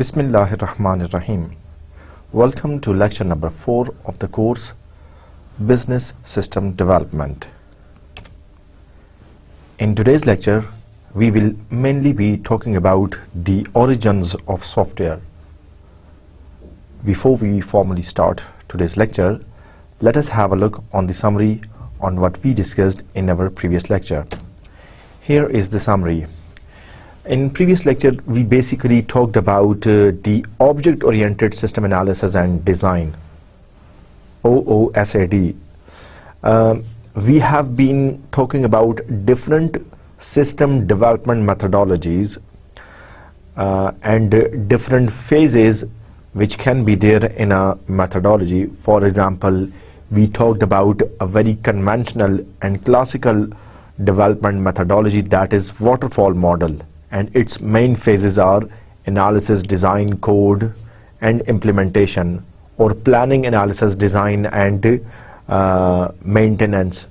Bismillahirrahmanirrahim. Welcome to lecture number 4 of the course Business System Development. In today's lecture, we will mainly be talking about the origins of software. Before we formally start today's lecture, let us have a look on the summary on what we discussed in our previous lecture. Here is the summary. In previous lecture, we basically talked about the Object-Oriented System Analysis and Design, OOSAD. We have been talking about different system development methodologies and different phases which can be there in a methodology. For example, we talked about a very conventional and classical development methodology, that is waterfall model, and its main phases are analysis, design, code, and implementation, or planning, analysis, design, and maintenance.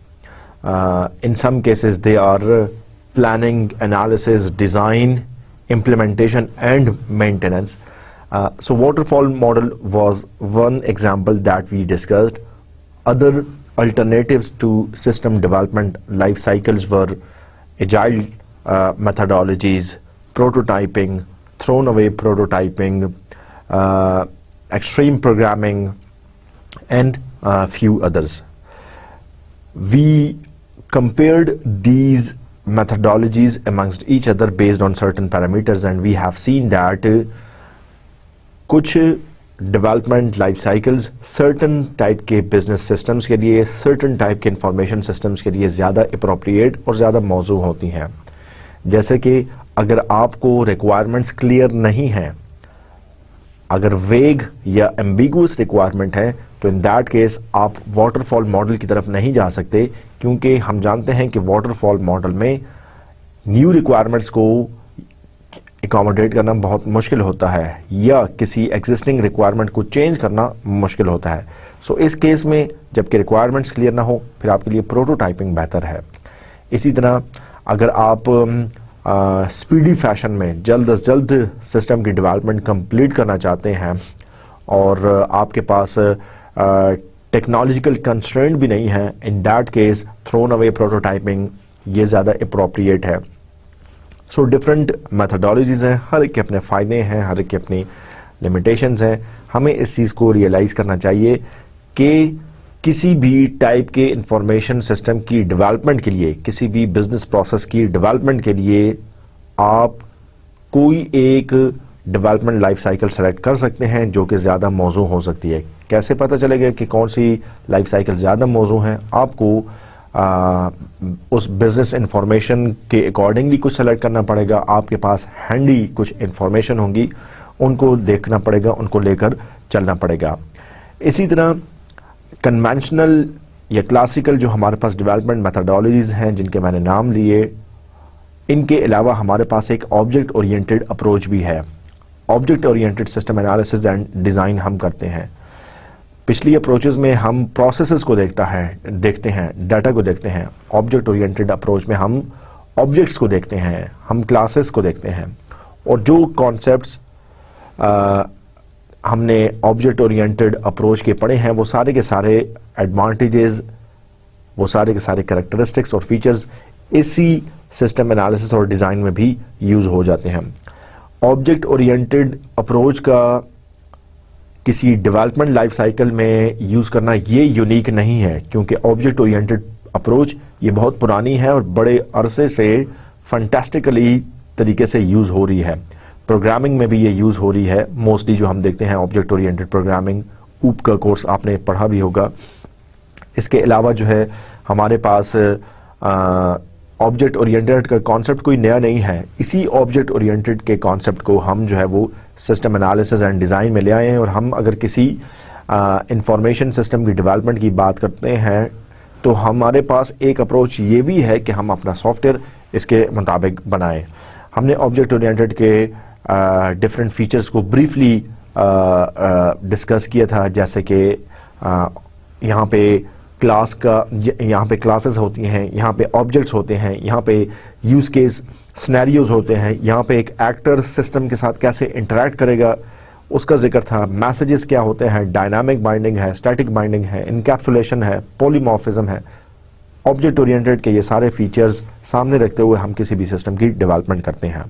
In some cases, they are planning, analysis, design, implementation, and maintenance. So waterfall model was one example that we discussed. Other alternatives to system development life cycles were agile methodologies, prototyping, thrown away prototyping, extreme programming, and a few others. We compared these methodologies amongst each other based on certain parameters, and we have seen that कुछ development life cycles certain type के business systems के लिए, certain type के information systems के लिए ज़्यादा appropriate और ज़्यादा मौजू होती हैं. जैसे कि अगर आपको रिक्वायरमेंट्स क्लियर नहीं हैं, अगर वेग या एम्बिगुअस रिक्वायरमेंट है, तो इन दैट केस आप वाटरफॉल मॉडल की तरफ नहीं जा सकते, क्योंकि हम जानते हैं कि वाटरफॉल मॉडल में न्यू रिक्वायरमेंट्स को एकोमोडेट करना बहुत मुश्किल होता है, या किसी एग्जिस्टिंग रिक्वायरमेंट को चेंज करना मुश्किल होता है. सो इस केस में जबकि रिक्वायरमेंट्स क्लियर ना हो, फिर आपके लिए प्रोटोटाइपिंग बेहतर है. इसी तरह अगर आप स्पीडी फैशन में जल्द अज जल्द सिस्टम की डेवलपमेंट कंप्लीट करना चाहते हैं और आपके पास टेक्नोलॉजिकल कंस्ट्रेंट भी नहीं है, इन that case thrown away prototyping ये ज़्यादा अप्रोप्रिएट है. सो डिफरेंट मैथडोलॉजीज़ हैं, हर एक के अपने फ़ायदे हैं, हर एक के अपनी लिमिटेशंस हैं. हमें इस चीज़ को रियलाइज़ करना चाहिए कि किसी भी टाइप के इंफॉर्मेशन सिस्टम की डेवलपमेंट के लिए, किसी भी बिजनेस प्रोसेस की डेवलपमेंट के लिए आप कोई एक डेवलपमेंट लाइफ साइकिल सेलेक्ट कर सकते हैं जो कि ज़्यादा मौजू हो सकती है. कैसे पता चलेगा कि कौन सी लाइफ साइकिल ज़्यादा मौजू है? आपको उस बिजनेस इंफॉर्मेशन के अकॉर्डिंगली कुछ सेलेक्ट करना पड़ेगा. आपके पास हैंडी कुछ इंफॉर्मेशन होंगी, उनको देखना पड़ेगा, उनको लेकर चलना पड़ेगा. इसी तरह कन्वेंशनल या क्लासिकल जो हमारे पास डेवलपमेंट मेथडोलॉजीज़ हैं जिनके मैंने नाम लिए, इनके अलावा हमारे पास एक ऑब्जेक्ट ओरिएंटेड अप्रोच भी है. Object oriented system analysis and design हम करते हैं. पिछली अप्रोचेस में हम प्रोसेसेस को देखते हैं, डाटा को देखते हैं. ऑब्जेक्ट ओरिएंटेड अप्रोच में हम ऑब्जेक्ट्स को देखते हैं, हम क्लासेस को देखते हैं, और जो कॉन्सेप्ट्स हमने ऑब्जेक्ट ओरिएंटेड अप्रोच के पढ़े हैं वो सारे के सारे एडवांटेजेस, वो सारे के सारे कैरेक्टरिस्टिक्स और फीचर्स इसी सिस्टम एनालिसिस और डिज़ाइन में भी यूज़ हो जाते हैं. ऑब्जेक्ट ओरिएंटेड अप्रोच का किसी डेवलपमेंट लाइफ साइकिल में यूज़ करना ये यूनिक नहीं है, क्योंकि ऑब्जेक्ट ओरिएंटेड अप्रोच ये बहुत पुरानी है और बड़े अरसे से फंटास्टिकली तरीके से यूज़ हो रही है. प्रोग्रामिंग में भी ये यूज़ हो रही है. मोस्टली जो हम देखते हैं ऑब्जेक्ट ओरिएंटेड प्रोग्रामिंग, ऊप का कोर्स आपने पढ़ा भी होगा. इसके अलावा जो है हमारे पास ऑब्जेक्ट ओरिएंटेड का कॉन्सेप्ट कोई नया नहीं है. इसी ऑब्जेक्ट ओरिएंटेड के कॉन्सेप्ट को हम जो है वो सिस्टम एनालिसिस एंड डिज़ाइन में ले आए हैं. और हम अगर किसी इंफॉर्मेशन सिस्टम की डेवलपमेंट की बात करते हैं तो हमारे पास एक अप्रोच ये भी है कि हम अपना सॉफ्टवेयर इसके मुताबिक बनाएं. हमने ऑब्जेक्ट ओरिएंटेड के डिफरेंट फीचर्स को ब्रीफली डिस्कस किया था, जैसे कि यहाँ पे क्लास का, यहाँ पे क्लासेस होती हैं, यहाँ पे ऑब्जेक्ट्स होते हैं, यहाँ पे यूज़ केस सिनेरियोज होते हैं, यहाँ पे एक एक्टर सिस्टम के साथ कैसे इंटरेक्ट करेगा उसका जिक्र था, मैसेजेस क्या होते हैं, डायनामिक बाइंडिंग है, स्टैटिक बाइंडिंग है, इनकैप्सुलेशन है, पॉलीमॉर्फिज्म है, ऑब्जेक्ट ओरिएंटेड के ये सारे फीचर्स सामने रखते हुए हम किसी भी सिस्टम की डेवलपमेंट करते हैं।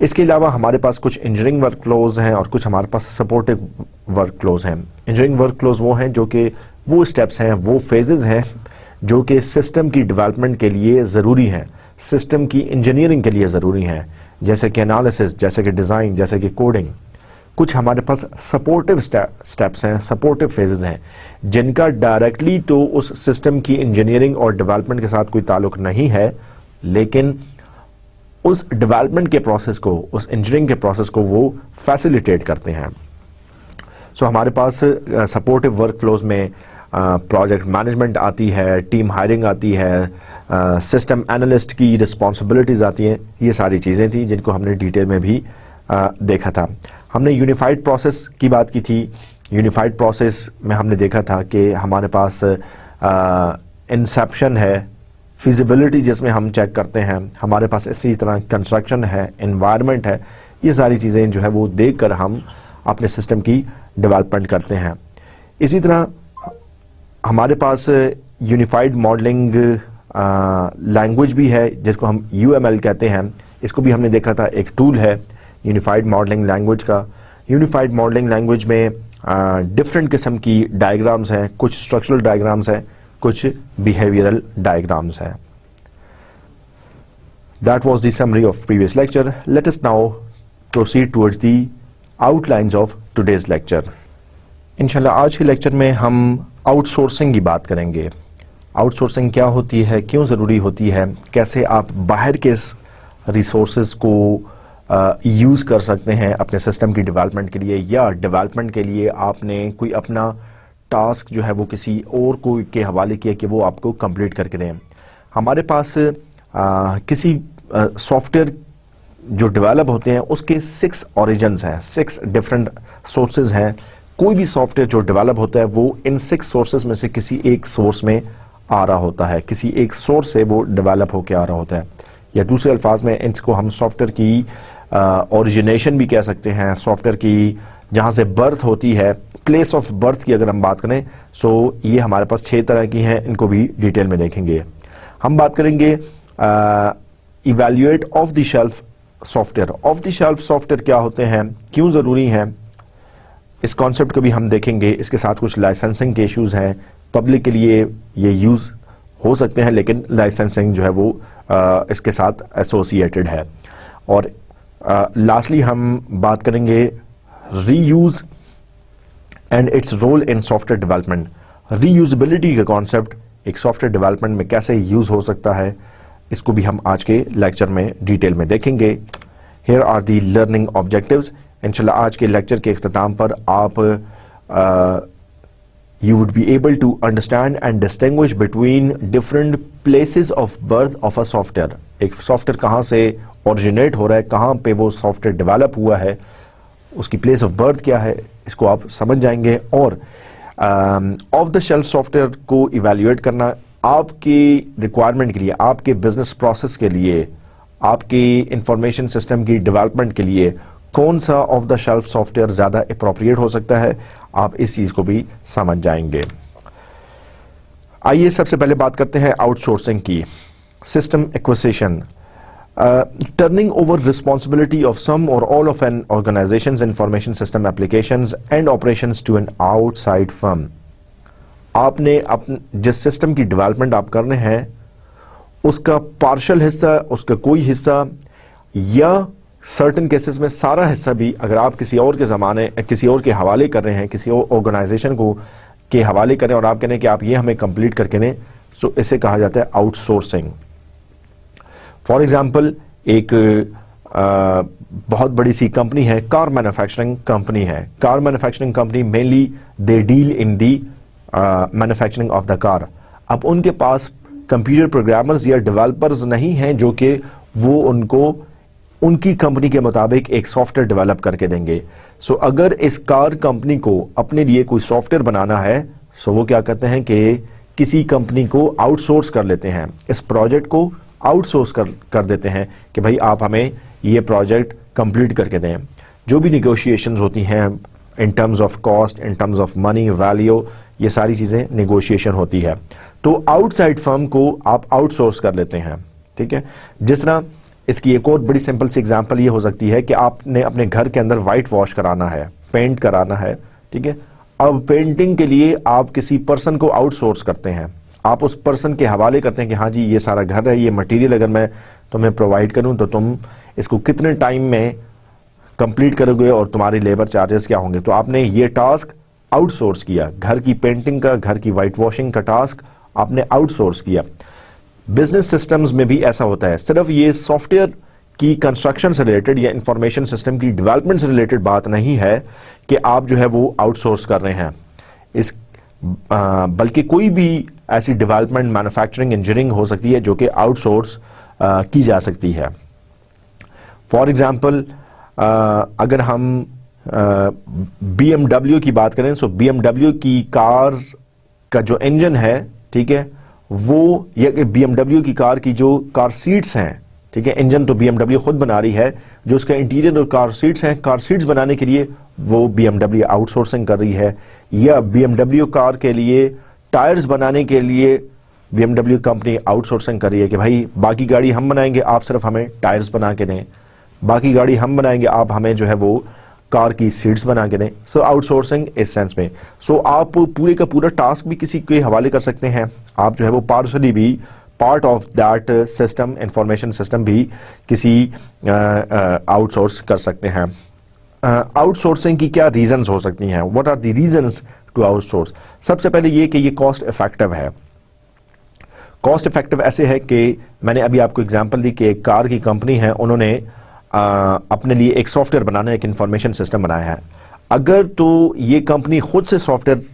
इसके अलावा हमारे पास कुछ इंजीनियरिंग वर्क फ्लोज हैं और कुछ हमारे पास सपोर्टिव वर्क फ्लोज हैं। इंजीनियरिंग वर्क फ्लोज वो हैं जो कि वो स्टेप्स हैं, वो फेजेस हैं जो कि सिस्टम की डेवलपमेंट के लिए ज़रूरी हैं, सिस्टम की इंजीनियरिंग के लिए ज़रूरी हैं, जैसे कि एनालिसिस, जैसे कि डिज़ाइन, जैसे कि कोडिंग। कुछ हमारे पास सपोर्टिव स्टेप्स हैं, सपोर्टिव फेजेस हैं, जिनका डायरेक्टली तो उस सिस्टम की इंजीनियरिंग और डेवलपमेंट के साथ कोई ताल्लुक नहीं है, लेकिन उस डेवलपमेंट के प्रोसेस को, उस इंजीनियरिंग के प्रोसेस को वो फैसिलिटेट करते हैं। सो हमारे पास सपोर्टिव वर्क फ्लोज में प्रोजेक्ट मैनेजमेंट आती है, टीम हायरिंग आती है, सिस्टम एनालिस्ट की रिस्पॉन्सिबिलिटीज आती हैं। ये सारी चीज़ें थी जिनको हमने डिटेल में भी देखा था। हमने यूनिफाइड प्रोसेस की बात की थी। यूनिफाइड प्रोसेस में हमने देखा था कि हमारे पास इंसेप्शन है, फिजिबिलिटी जिसमें हम चेक करते हैं, हमारे पास इसी तरह कंस्ट्रक्शन है, एनवायरनमेंट है। ये सारी चीज़ें जो है वो देखकर हम अपने सिस्टम की डेवलपमेंट करते हैं। इसी तरह हमारे पास यूनिफाइड मॉडलिंग लैंग्वेज भी है जिसको हम UML कहते हैं। इसको भी हमने देखा था, एक टूल है यूनिफाइड मॉडलिंग लैंग्वेज का। यूनिफाइड मॉडलिंग लैंग्वेज में डिफरेंट किस्म की डायग्राम्स हैं, कुछ स्ट्रक्चरल डायग्राम्स हैं, कुछ बिहेवियरल डायग्राम्स हैं। That was the summary of previous lecture. Let us now proceed towards the outlines of today's lecture. इंशाल्लाह आज के लेक्चर में हम आउटसोर्सिंग की बात करेंगे। आउटसोर्सिंग क्या होती है, क्यों ज़रूरी होती है, कैसे आप बाहर के रिसोर्सेज को यूज़ कर सकते हैं अपने सिस्टम की डेवलपमेंट के लिए, या डेवलपमेंट के लिए आपने कोई अपना टास्क जो है वो किसी और को के हवाले किया कि वो आपको कंप्लीट करके दें। हमारे पास किसी सॉफ्टवेयर जो डेवलप होते हैं उसके 6 ओरिजिन्स हैं, 6 डिफरेंट सोर्सेज हैं। कोई भी सॉफ्टवेयर जो डेवलप होता है वो इन 6 सोर्सेज में से किसी एक सोर्स में आ रहा होता है, किसी एक सोर्स से वो डेवलप होकर आ रहा होता है, या दूसरे अल्फाज में इसको हम सॉफ्टवेयर की ओरिजिनेशन भी कह सकते हैं। सॉफ्टवेयर की जहाँ से बर्थ होती है, प्लेस ऑफ बर्थ की अगर हम बात करें, सो ये हमारे पास 6 तरह की हैं, इनको भी डिटेल में देखेंगे। हम बात करेंगे evaluate of the shelf software. Off the shelf software क्या होते हैं, क्यों ज़रूरी हैं, इस कॉन्सेप्ट को भी हम देखेंगे। इसके साथ कुछ लाइसेंसिंग के इश्यूज हैं, पब्लिक के लिए ये यूज़ हो सकते हैं लेकिन लाइसेंसिंग जो है वो इसके साथ एसोसिएटेड है। और लास्टली हम बात करेंगे reuse and its role in software development. Reusability का कॉन्सेप्ट एक सॉफ्टवेयर डेवलपमेंट में कैसे यूज हो सकता है, इसको भी हम आज के लेक्चर में डिटेल में देखेंगे। Here are the learning objectives. इंशाल्लाह आज के लेक्चर के इख्तिताम पर आप you would be able to understand and distinguish between different places of birth of a software। एक सॉफ्टवेयर कहाँ से ओरिजिनेट हो रहा है, कहाँ पे वो सॉफ्टवेयर डेवलप हुआ है, उसकी प्लेस ऑफ बर्थ क्या है, इसको आप समझ जाएंगे। और ऑफ द शेल्फ सॉफ्टवेयर को इवैल्यूएट करना आपकी रिक्वायरमेंट के लिए, आपके बिजनेस प्रोसेस के लिए, आपकी इंफॉर्मेशन सिस्टम की डेवलपमेंट के लिए कौन सा ऑफ द शेल्फ सॉफ्टवेयर ज़्यादा अप्रोप्रिएट हो सकता है, आप इस चीज़ को भी समझ जाएंगे। आइए सबसे पहले बात करते हैं आउटसोर्सिंग की। System acquisition, turning over responsibility of some or all of an organization's information system applications and operations to an outside firm. आपने जिस सिस्टम की डेवलपमेंट आप कर रहे हैं उसका पार्शल हिस्सा, उसका कोई हिस्सा, या सर्टेन केसेस में सारा हिस्सा भी अगर आप किसी और के हवाले कर रहे हैं, किसी और ऑर्गेनाइजेशन को के हवाले करें और आप कह रहे हैं कि आप ये हमें कंप्लीट करके दें, तो इसे कहा जाता है आउटसोर्सिंग। फॉर एग्जांपल एक बहुत बड़ी सी कंपनी है, कार मैन्युफैक्चरिंग कंपनी है। Car manufacturing company mainly they deal in the manufacturing of the car. अब उनके पास कंप्यूटर प्रोग्रामर्स या डेवलपर्स नहीं हैं जो कि वो उनको उनकी कंपनी के मुताबिक एक सॉफ्टवेयर डेवलप करके देंगे। सो अगर इस कार कंपनी को अपने लिए कोई सॉफ्टवेयर बनाना है, सो वो क्या करते हैं कि किसी कंपनी को आउटसोर्स कर लेते हैं, इस प्रोजेक्ट को आउटसोर्स कर देते हैं कि भाई आप हमें ये प्रोजेक्ट कंप्लीट करके दें। जो भी निगोशिएशंस होती हैं in terms of cost, in terms of money value, ये सारी चीज़ें निगोशिएशन होती है। तो आउटसाइड फर्म को आप आउटसोर्स कर लेते हैं, ठीक है। जिस तरह इसकी एक और बड़ी सिंपल सी एग्जांपल ये हो सकती है कि आपने अपने घर के अंदर वाइट वॉश कराना है, पेंट कराना है, ठीक है। अब पेंटिंग के लिए आप किसी पर्सन को आउटसोर्स करते हैं, आप उस पर्सन के हवाले करते हैं कि हाँ जी ये सारा घर है, ये मटेरियल अगर मैं तुम्हें प्रोवाइड करूं तो तुम इसको कितने टाइम में कंप्लीट करोगे और तुम्हारी लेबर चार्जेस क्या होंगे। तो आपने ये टास्क आउटसोर्स किया, घर की पेंटिंग का, घर की वाइट वॉशिंग का टास्क आपने आउटसोर्स किया। बिजनेस सिस्टम्स में भी ऐसा होता है। सिर्फ ये सॉफ्टवेयर की कंस्ट्रक्शन से रिलेटेड या इंफॉर्मेशन सिस्टम की डेवलपमेंट से रिलेटेड बात नहीं है कि आप जो है वो आउटसोर्स कर रहे हैं इस बल्कि कोई भी ऐसी डेवलपमेंट, मैन्युफैक्चरिंग, इंजीनियरिंग हो सकती है जो कि आउटसोर्स की जा सकती है। फॉर एग्जांपल अगर हम BMW की बात करें, सो BMW की कार्स का जो इंजन है, ठीक है, वो या BMW की कार की जो कार सीट्स हैं, ठीक है, इंजन तो BMW खुद बना रही है, जो उसका इंटीरियर और कार सीट्स हैं, कार सीट्स बनाने के लिए वो BMW आउटसोर्सिंग कर रही है। या BMW कार के लिए टायर्स बनाने के लिए BMW कंपनी आउटसोर्सिंग कर रही है कि भाई बाकी गाड़ी हम बनाएंगे, आप सिर्फ हमें टायर्स बना के दें, बाकी गाड़ी हम बनाएंगे, आप हमें जो है वो कार की सीट्स बना के दें। सो आउटसोर्सिंग इस सेंस में। सो आप पूरे का पूरा टास्क भी किसी के हवाले कर सकते हैं, आप जो है वो पार्शली भी part of that system, information system भी किसी आउटसोर्स कर सकते हैं। आउटसोर्सिंग की क्या रीजंस हो सकती हैं, what are the reasons to outsource. सबसे पहले ये कि ये कॉस्ट इफेक्टिव है। कॉस्ट इफेक्टिव ऐसे है कि मैंने अभी आपको एग्जांपल दी कि एक कार की कंपनी है, उन्होंने अपने लिए एक सॉफ्टवेयर बनाना है, एक इंफॉर्मेशन सिस्टम बनाया है। अगर तो ये कंपनी खुद से सॉफ्टवेयर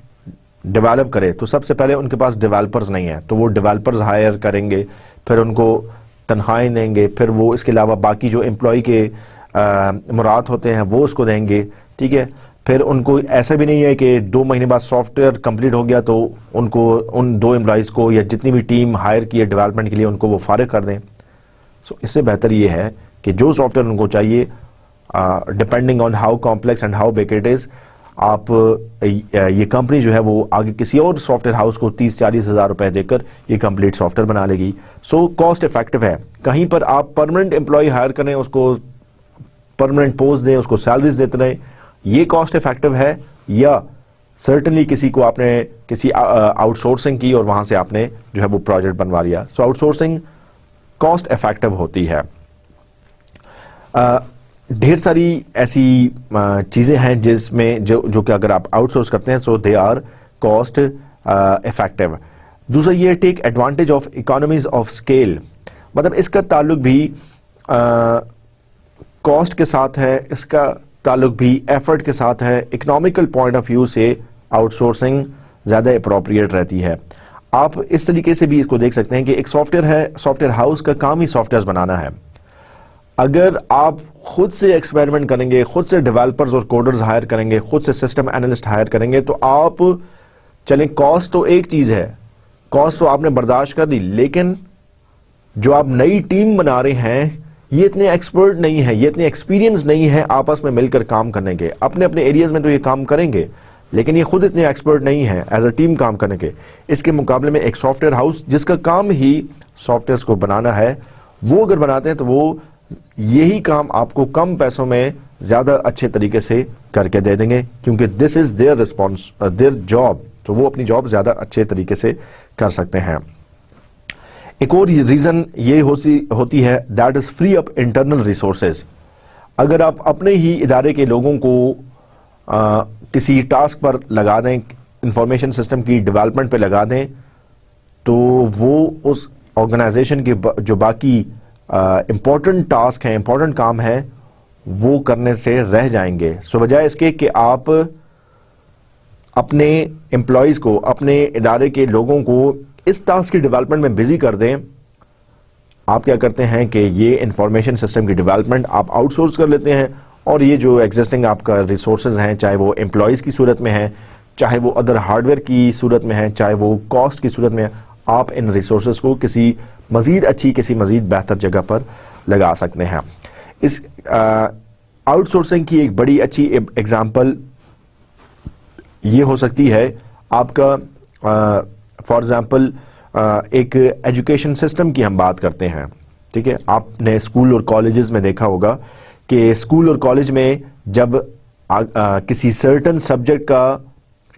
डेवलप करे तो सबसे पहले उनके पास डेवलपर्स नहीं है, तो वो डेवलपर्स हायर करेंगे, फिर उनको तनख्वाहें देंगे, फिर वो इसके अलावा बाकी जो एम्प्लॉय के मुराद होते हैं वो उसको देंगे, ठीक है। फिर उनको ऐसा भी नहीं है कि 2 महीने बाद सॉफ्टवेयर कंप्लीट हो गया तो उनको उन 2 एम्प्लॉयज़ को या जितनी भी टीम हायर की है डेवलपमेंट के लिए उनको वो फारिग कर दें। सो इससे बेहतर ये है कि जो सॉफ्टवेयर उनको चाहिए, depending on how complex and how big it is, आप ये कंपनी जो है वो आगे किसी और सॉफ्टवेयर हाउस को 30-40 हज़ार रुपए देकर ये कंप्लीट सॉफ्टवेयर बना लेगी। सो कॉस्ट इफेक्टिव है। कहीं पर आप परमानेंट एम्प्लॉय हायर करें, उसको परमानेंट पोस्ट दें, उसको सैलरीज देते रहें, ये कॉस्ट इफेक्टिव है। या सर्टनली किसी को आपने किसी आउटसोर्सिंग की और वहां से आपने जो है वो प्रोजेक्ट बनवा लिया। सो आउटसोर्सिंग कॉस्ट इफेक्टिव होती है। ढेर सारी ऐसी चीजें हैं जिसमें जो कि अगर आप आउटसोर्स करते हैं so they are cost effective. दूसरा ये take advantage of economies of scale, मतलब इसका ताल्लुक भी कॉस्ट के साथ है, इसका ताल्लुक भी एफर्ट के साथ है। इकोनॉमिकल पॉइंट ऑफ व्यू से आउटसोर्सिंग ज्यादा अप्रोप्रिएट रहती है। आप इस तरीके से भी इसको देख सकते हैं कि एक सॉफ्टवेयर है, सॉफ्टवेयर हाउस का काम ही सॉफ्टवेयर बनाना है। अगर आप खुद से एक्सपेरिमेंट करेंगे, खुद से डेवलपर्स और कोडर्स हायर करेंगे, खुद से सिस्टम एनालिस्ट हायर करेंगे, तो आप चलें, कॉस्ट तो एक चीज है, कॉस्ट तो आपने बर्दाश्त कर दी, लेकिन जो आप नई टीम बना रहे हैं ये इतने एक्सपर्ट नहीं है, ये इतने एक्सपीरियंस नहीं है आपस में मिलकर काम करने के। अपने अपने एरियाज में तो ये काम करेंगे, लेकिन ये खुद इतने एक्सपर्ट नहीं है एज अ टीम काम करने के। इसके मुकाबले में एक सॉफ्टवेयर हाउस जिसका काम ही सॉफ्टवेयर को बनाना है, वो अगर बनाते हैं तो वो यही काम आपको कम पैसों में ज्यादा अच्छे तरीके से करके दे देंगे, क्योंकि this is there response, their job, तो वो अपनी जॉब ज्यादा अच्छे तरीके से कर सकते हैं। एक और रीजन ये होती है that is free up internal resources. अगर आप अपने ही इदारे के लोगों को किसी टास्क पर लगा दें, इंफॉर्मेशन सिस्टम की डेवलपमेंट पे लगा दें, तो वो उस ऑर्गेनाइजेशन के जो बाकी इंपॉर्टेंट टास्क हैं, इंपॉर्टेंट काम है, वो करने से रह जाएंगे। सो बजाय इसके कि आप अपने एम्प्लॉयज को, अपने इदारे के लोगों को इस टास्क की डेवलपमेंट में बिजी कर दें, आप क्या करते हैं कि ये इंफॉर्मेशन सिस्टम की डेवलपमेंट आप आउटसोर्स कर लेते हैं, और ये जो एग्जिस्टिंग आपका रिसोर्सेज हैं, चाहे वो एम्प्लॉयज की सूरत में है, चाहे वो अदर हार्डवेयर की सूरत में है, चाहे वो कॉस्ट की सूरत में है, आप इन रिसोर्सेज को किसी मज़ीद अच्छी किसी मज़ीद बेहतर जगह पर लगा सकते हैं। इस आउटसोर्सिंग की एक बड़ी अच्छी एग्जांपल ये हो सकती है आपका फॉर एग्जांपल एक एजुकेशन सिस्टम की हम बात करते हैं, ठीक है। आपने स्कूल और कॉलेजेस में देखा होगा कि स्कूल और कॉलेज में जब किसी सर्टन सब्जेक्ट का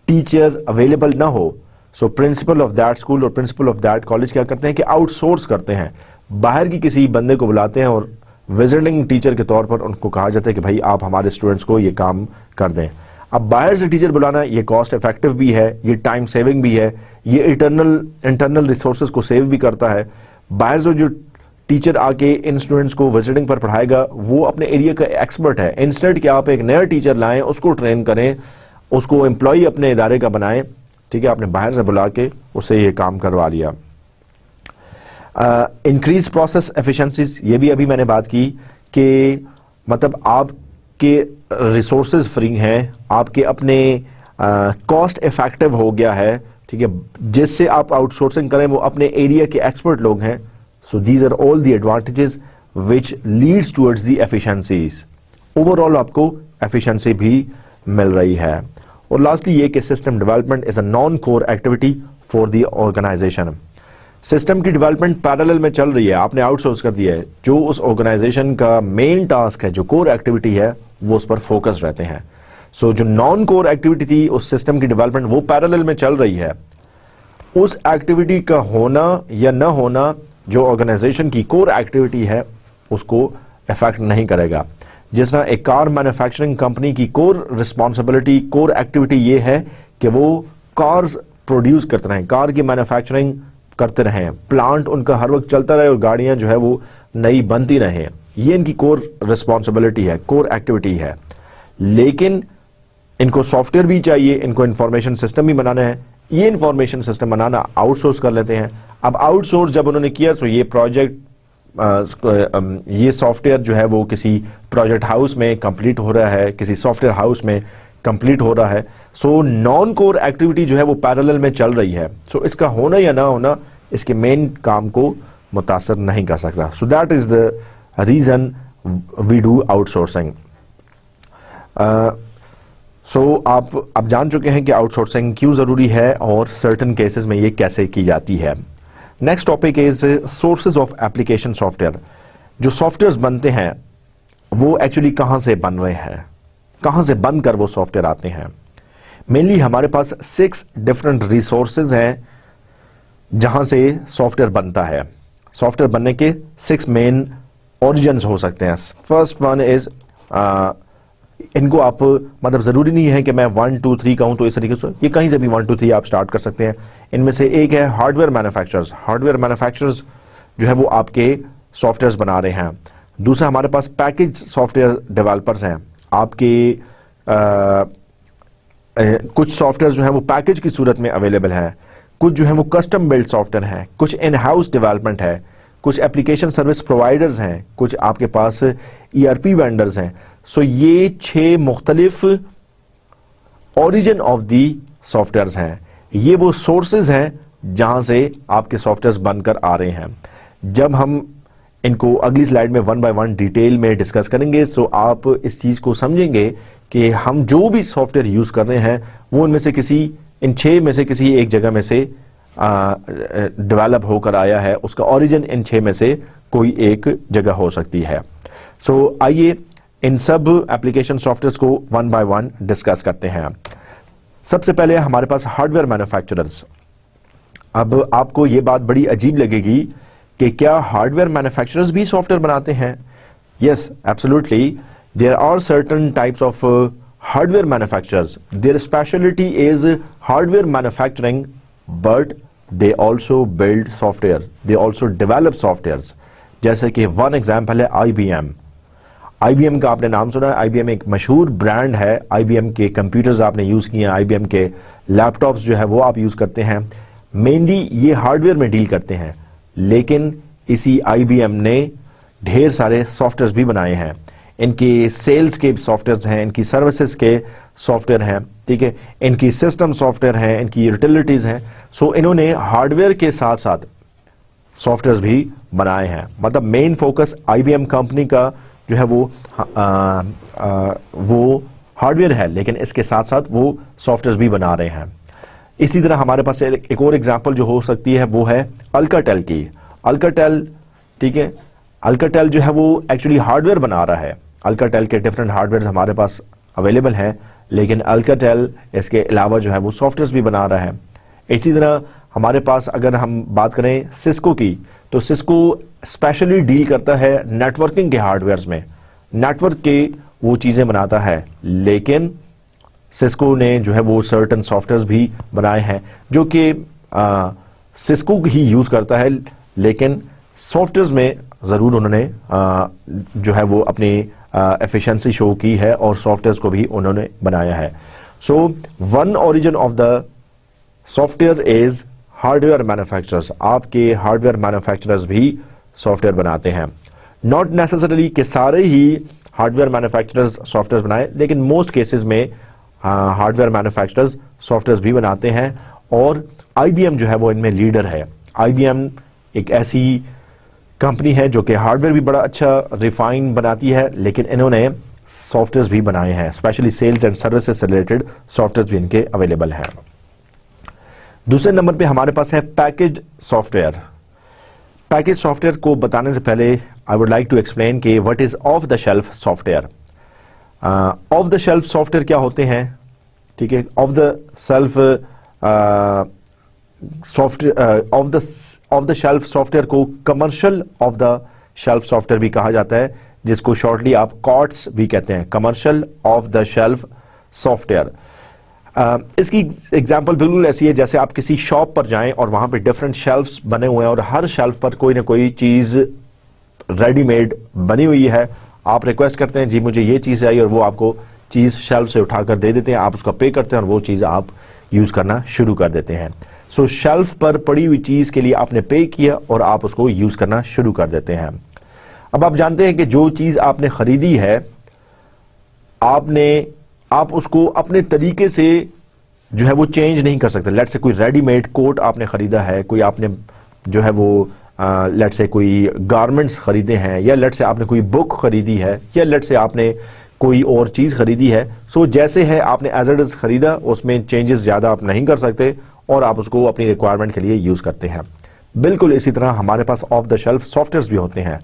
टीचर अवेलेबल ना हो, so principle of that school और प्रिंसिपल ऑफ दैट कॉलेज क्या करते हैं कि आउटसोर्स करते हैं, बाहर की किसी बंदे को बुलाते हैं और विजिटिंग टीचर के तौर पर उनको कहा जाता है कि भाई आप हमारे स्टूडेंट्स को ये काम कर दें। अब बाहर से टीचर बुलाना ये कॉस्ट इफेक्टिव भी है, ये टाइम सेविंग भी है, ये इंटरनल रिसोर्सेज को सेव भी करता है। बाहर से जो टीचर आके इन स्टूडेंट्स को विजिटिंग पर पढ़ाएगा वो अपने एरिया का एक्सपर्ट है। इंस्टेड कि आप एक नया टीचर लाएं, उसको ट्रेन करें, उसको एम्प्लॉय अपने इदारे का बनाएं, ठीक है, आपने बाहर से बुला के उससे ये काम करवा लिया। इंक्रीज प्रोसेस एफिशिएंसीज, ये भी अभी मैंने बात की कि मतलब आपके रिसोर्सेज फ्री हैं, आपके अपने कॉस्ट इफेक्टिव हो गया है, ठीक है, जिससे आप आउटसोर्सिंग करें वो अपने एरिया के एक्सपर्ट लोग हैं। So these are all the advantages which leads towards the efficiencies. Overall आपको एफिशिएंसी भी मिल रही है। और लास्टली ये कि system development is a non core activity for the organization. System की डेवलपमेंट पैरेलल में चल रही है, आपने आउटसोर्स कर दिया है, जो उस ऑर्गेनाइजेशन का मेन टास्क है, जो कोर एक्टिविटी है, वो उस पर फोकस रहते हैं। सो जो नॉन कोर एक्टिविटी थी उस सिस्टम की डेवलपमेंट वो पैरेलल में चल रही है, उस एक्टिविटी का होना या न होना जो ऑर्गेनाइजेशन की कोर एक्टिविटी है उसको इफेक्ट नहीं करेगा। जिस तरह एक कार मैन्युफैक्चरिंग कंपनी की कोर रिस्पॉन्सिबिलिटी, कोर एक्टिविटी ये है कि वो कार्स प्रोड्यूस करते रहें, कार की मैन्युफैक्चरिंग करते रहें, प्लांट उनका हर वक्त चलता रहे और गाड़ियां जो है वो नई बनती रहें, ये इनकी कोर रिस्पॉन्सिबिलिटी है, कोर एक्टिविटी है। लेकिन इनको सॉफ्टवेयर भी चाहिए, इनको इंफॉर्मेशन सिस्टम भी बनाना है, ये इंफॉर्मेशन सिस्टम बनाना आउटसोर्स कर लेते हैं। अब आउटसोर्स जब उन्होंने किया तो ये प्रोजेक्ट ये सॉफ्टवेयर जो है वो किसी प्रोजेक्ट हाउस में कंप्लीट हो रहा है, किसी सॉफ्टवेयर हाउस में कंप्लीट हो रहा है। सो नॉन कोर एक्टिविटी जो है वो पैरेलल में चल रही है। सो इसका होना या ना होना इसके मेन काम को मुतासर नहीं कर सकता। So that is the reason we do outsourcing. So आप अब जान चुके हैं कि आउटसोर्सिंग क्यों जरूरी है और सर्टेन केसेस में ये कैसे की जाती है। Next topic is sources of application software. जो सॉफ्टवेयर्स बनते हैं वो एक्चुअली कहां से बन रहे हैं, कहां से बनकर वो सॉफ्टवेयर आते हैं। मेनली हमारे पास 6 डिफरेंट रिसोर्सेज हैं जहां से सॉफ्टवेयर बनता है। सॉफ्टवेयर बनने के 6 मेन ओरिजिन्स हो सकते हैं। फर्स्ट वन इज इनको आप मतलब जरूरी नहीं है कि मैं 1 2 3 कहूं, तो इस तरीके से ये कहीं से भी 1 2 3 आप स्टार्ट कर सकते हैं। इनमें से एक है हार्डवेयर मैन्युफैक्चरर्स। हार्डवेयर मैन्युफैक्चरर्स जो है वो आपके सॉफ्टवेयर्स बना रहे हैं। दूसरा हमारे पास पैकेज सॉफ्टवेयर डेवलपर्स हैं। आपके कुछ सॉफ्टवेयर जो है वो पैकेज की सूरत में अवेलेबल है, कुछ जो है वो कस्टम बिल्ड सॉफ्टवेयर है, कुछ इन हाउस डेवलपमेंट है, कुछ एप्लीकेशन सर्विस प्रोवाइडर्स हैं, कुछ आपके पास ERP वेंडर्स हैं। सो ये 6 मुख्तलिफ ओरिजिन ऑफ दी सॉफ्टवेयर्स हैं। ये वो सोर्सेज हैं जहां से आपके सॉफ्टवेयर्स बनकर आ रहे हैं। जब हम इनको अगली स्लाइड में 1 बाय 1 डिटेल में डिस्कस करेंगे सो आप इस चीज को समझेंगे कि हम जो भी सॉफ्टवेयर यूज कर रहे हैं वो इनमें से किसी इन 6 में से किसी एक जगह में से डेवलप होकर आया है, उसका ओरिजिन इन 6 में से कोई एक जगह हो सकती है। सो आइए इन सब एप्लीकेशन सॉफ्टवेयर को 1 बाय 1 डिस्कस करते हैं। सबसे पहले हमारे पास हार्डवेयर मैन्युफैक्चरर्स। अब आपको यह बात बड़ी अजीब लगेगी कि क्या हार्डवेयर मैन्युफैक्चरर्स भी सॉफ्टवेयर बनाते हैं? Yes, absolutely. There are certain types of hardware manufacturers. Their speciality is hardware manufacturing, but they also build software, they also develop software. जैसे कि वन एग्जाम्पल है IBM। IBM का आपने नाम सुना है, IBM एक मशहूर ब्रांड है। IBM के कंप्यूटर्स आपने यूज किए हैं, IBM के लैपटॉप्स जो है वो आप यूज करते हैं। मेनली ये हार्डवेयर में डील करते हैं, लेकिन इसी IBM ने ढेर सारे सॉफ्टवेयर भी बनाए हैं। इनके सेल्स के सॉफ्टवेयर हैं, इनकी सर्विसेज के सॉफ्टवेयर हैं, ठीक है, इनकी सिस्टम सॉफ्टवेयर हैं, इनकी यूटिलिटीज हैं। सो इन्होंने हार्डवेयर के साथ साथ सॉफ्टवेयर भी बनाए हैं। मतलब मेन फोकस IBM कंपनी का जो है वो हार्डवेयर है, लेकिन इसके साथ साथ वो सॉफ्टवेयर भी बना रहे हैं। इसी तरह हमारे पास एक और एग्जांपल जो हो सकती है वो है अल्काटेल की। अल्काटेल, ठीक है, अल्काटेल जो है वो एक्चुअली हार्डवेयर बना रहा है। अल्काटेल के डिफरेंट हार्डवेयर हमारे पास अवेलेबल हैं, लेकिन अल्काटेल इसके अलावा जो है वो सॉफ्टवेयर भी बना रहा है। इसी तरह हमारे पास अगर हम बात करें सिस्को की, तो सिस्को स्पेशली डील करता है नेटवर्किंग के हार्डवेयर में, नेटवर्क के वो चीजें बनाता है, लेकिन सिस्को ने जो है वो सर्टन सॉफ्टवेयर भी बनाए हैं जो कि सिस्को ही यूज करता है, लेकिन सॉफ्टवेयर में जरूर उन्होंने जो है वो अपनी एफिशिएंसी शो की है और सॉफ्टवेयर को भी उन्होंने बनाया है। So one origin of the software is hardware manufacturers. आपके हार्डवेयर मैन्युफैक्चरर्स भी सॉफ्टवेयर बनाते हैं। नॉट नेसेसरली कि सारे ही हार्डवेयर मैन्युफैक्चरर्स सॉफ्टवेयर बनाए, लेकिन मोस्ट केसेस में हार्डवेयर मैन्युफैक्चरर्स सॉफ्टवेयर भी बनाते हैं और IBM जो है वो इनमें लीडर है। IBM एक ऐसी कंपनी है जो कि हार्डवेयर भी बड़ा अच्छा रिफाइन बनाती है, लेकिन इन्होंने सॉफ्टवेयर भी बनाए हैं, स्पेशली सेल्स एंड सर्विसेज से रिलेटेड सॉफ्टवेयर भी इनके अवेलेबल हैं। दूसरे नंबर पे हमारे पास है पैकेज्ड सॉफ्टवेयर। पैकेज सॉफ्टवेयर को बताने से पहले I would like to explain कि what is off the shelf software. Off the shelf software क्या होते हैं, ठीक है। Off the shelf software off the shelf software को commercial off the shelf software भी कहा जाता है, जिसको शॉर्टली आप कॉट्स भी कहते हैं, commercial off the shelf software. इसकी एग्जांपल बिल्कुल ऐसी है जैसे आप किसी शॉप पर जाएं और वहां पे डिफरेंट शेल्फ्स बने हुए हैं और हर शेल्फ पर कोई ना कोई चीज रेडीमेड बनी हुई है। आप रिक्वेस्ट करते हैं जी मुझे ये चीज चाहिए और वो आपको चीज शेल्फ से उठाकर दे देते हैं, आप उसका पे करते हैं और वो चीज आप यूज करना शुरू कर देते हैं। सो शेल्फ पर पड़ी हुई चीज के लिए आपने पे किया और आप उसको यूज करना शुरू कर देते हैं। अब आप जानते हैं कि जो चीज आपने खरीदी है आप उसको अपने तरीके से जो है वो चेंज नहीं कर सकते। लेट से कोई रेडीमेड कोट आपने खरीदा है, कोई आपने जो है वो लेट से कोई गारमेंट्स खरीदे हैं, या लेट से आपने कोई बुक खरीदी है, या लेट से आपने कोई और चीज खरीदी है। सो जैसे है आपने एज इट इज खरीदा, उसमें चेंजेस ज्यादा आप नहीं कर सकते और आप उसको अपनी रिक्वायरमेंट के लिए यूज करते हैं। बिल्कुल इसी तरह हमारे पास ऑफ द शेल्फ सॉफ्टवेयर भी होते हैं।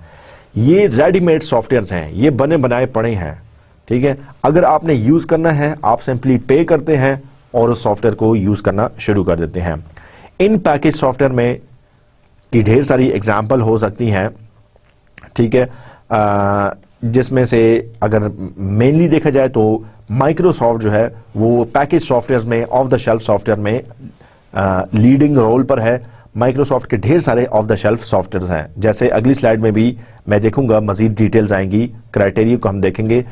ये रेडीमेड सॉफ्टवेयर हैं, ये बने बनाए पड़े हैं, ठीक है। अगर आपने यूज करना है आप सिंपली पे करते हैं और उस सॉफ्टवेयर को यूज करना शुरू कर देते हैं। इन पैकेज सॉफ्टवेयर में की ढेर सारी एग्जांपल हो सकती हैं, ठीक है, जिसमें से अगर मेनली देखा जाए तो माइक्रोसॉफ्ट जो है वो पैकेज सॉफ्टवेयर में ऑफ द शेल्फ सॉफ्टवेयर में लीडिंग रोल पर है। माइक्रोसॉफ्ट के ढेर सारे ऑफ द शेल्फ सॉफ्टवेयर हैं, जैसे अगली स्लाइड में भी मैं देखूंगा मजीद डिटेल्स आएंगी, क्राइटेरिया को हम देखेंगे।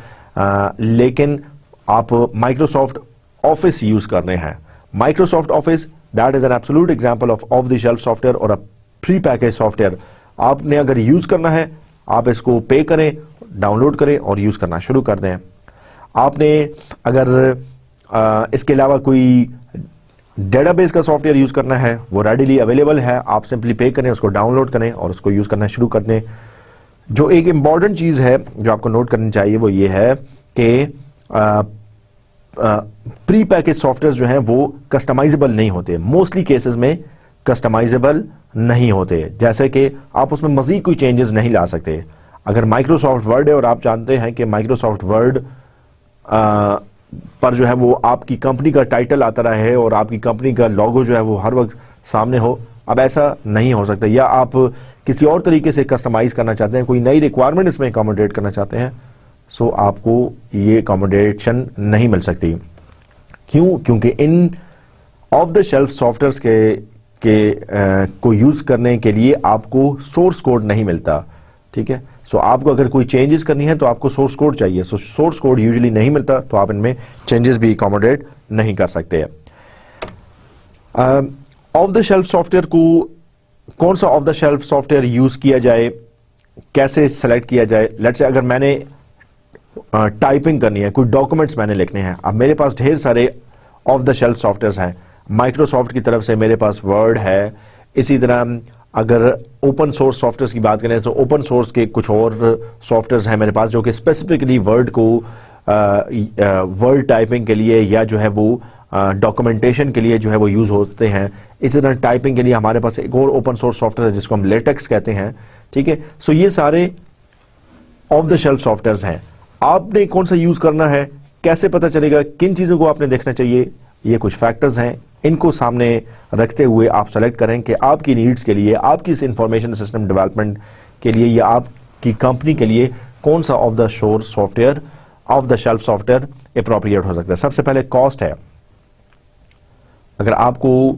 लेकिन आप माइक्रोसॉफ्ट ऑफिस यूज कर रहे हैं, Microsoft office that is an absolute example of the shelf software or a pre package software. आपने अगर यूज करना है आप इसको पे करें, डाउनलोड करें और यूज करना शुरू कर दें। आपने अगर इसके अलावा कोई डेटाबेस का सॉफ्टवेयर यूज करना है, वो रेडिली अवेलेबल है, आप सिंपली पे करें, उसको डाउनलोड करें और उसको यूज करना शुरू कर दें। जो एक इंपॉर्टेंट चीज है जो आपको नोट करनी चाहिए वो ये है कि प्री पैकेज सॉफ्टवेयर जो हैं वो कस्टमाइजेबल नहीं होते, मोस्टली केसेस में कस्टमाइजेबल नहीं होते, जैसे कि आप उसमें मजीद कोई चेंजेस नहीं ला सकते। अगर माइक्रोसॉफ्ट वर्ड है और आप जानते हैं कि माइक्रोसॉफ्ट वर्ड पर जो है वो आपकी कंपनी का टाइटल आता रहे और आपकी कंपनी का लोगो जो है वो हर वक्त सामने हो, अब ऐसा नहीं हो सकता। या आप किसी और तरीके से कस्टमाइज करना चाहते हैं, कोई नई रिक्वायरमेंट इसमें अकोमोडेट करना चाहते हैं, सो आपको ये अकोमोडेशन नहीं मिल सकती। क्यों? क्योंकि इन ऑफ द शेल्फ सॉफ्टवेयर को यूज करने के लिए आपको सोर्स कोड नहीं मिलता, ठीक है। सो आपको अगर कोई चेंजेस करनी है तो आपको सोर्स कोड चाहिए। सो सोर्स कोड यूजुअली नहीं मिलता, तो आप इनमें चेंजेस भी अकोमोडेट नहीं कर सकते। ऑफ द शेल्फ सॉफ्टवेयर को कौन सा of the shelf software use किया जाए, कैसे सेलेक्ट किया जाए। लेट्स से अगर मैंने टाइपिंग करनी है, कोई डॉक्यूमेंट्स मैंने लिखने हैं, अब मेरे पास ढेर सारे ऑफ द शेल्फ सॉफ्टवेयर हैं। माइक्रोसॉफ्ट की तरफ से मेरे पास वर्ड है, इसी तरह अगर ओपन सोर्स सॉफ्टवेयर की बात करें तो ओपन सोर्स के कुछ और सॉफ्टवेयर हैं मेरे पास जो कि स्पेसिफिकली वर्ड को वर्ड टाइपिंग के लिए या जो है वो डॉक्यूमेंटेशन के लिए जो है वो यूज होते हैं। इसी तरह टाइपिंग के लिए हमारे पास एक और ओपन सोर्स सॉफ्टवेयर है जिसको हम लेटेक्स कहते हैं, ठीक है। सो ये सारे ऑफ द शेल्फ सॉफ्टवेयर हैं। आपने कौन सा यूज करना है, कैसे पता चलेगा, किन चीजों को आपने देखना चाहिए, ये कुछ फैक्टर्स हैं, इनको सामने रखते हुए आप सेलेक्ट करें कि आपकी नीड्स के लिए, आपकी इस इंफॉर्मेशन सिस्टम डेवलपमेंट के लिए या आपकी कंपनी के लिए कौन सा of the source software, off the shelf software appropriate हो सकता है। सबसे पहले कॉस्ट है। अगर आपको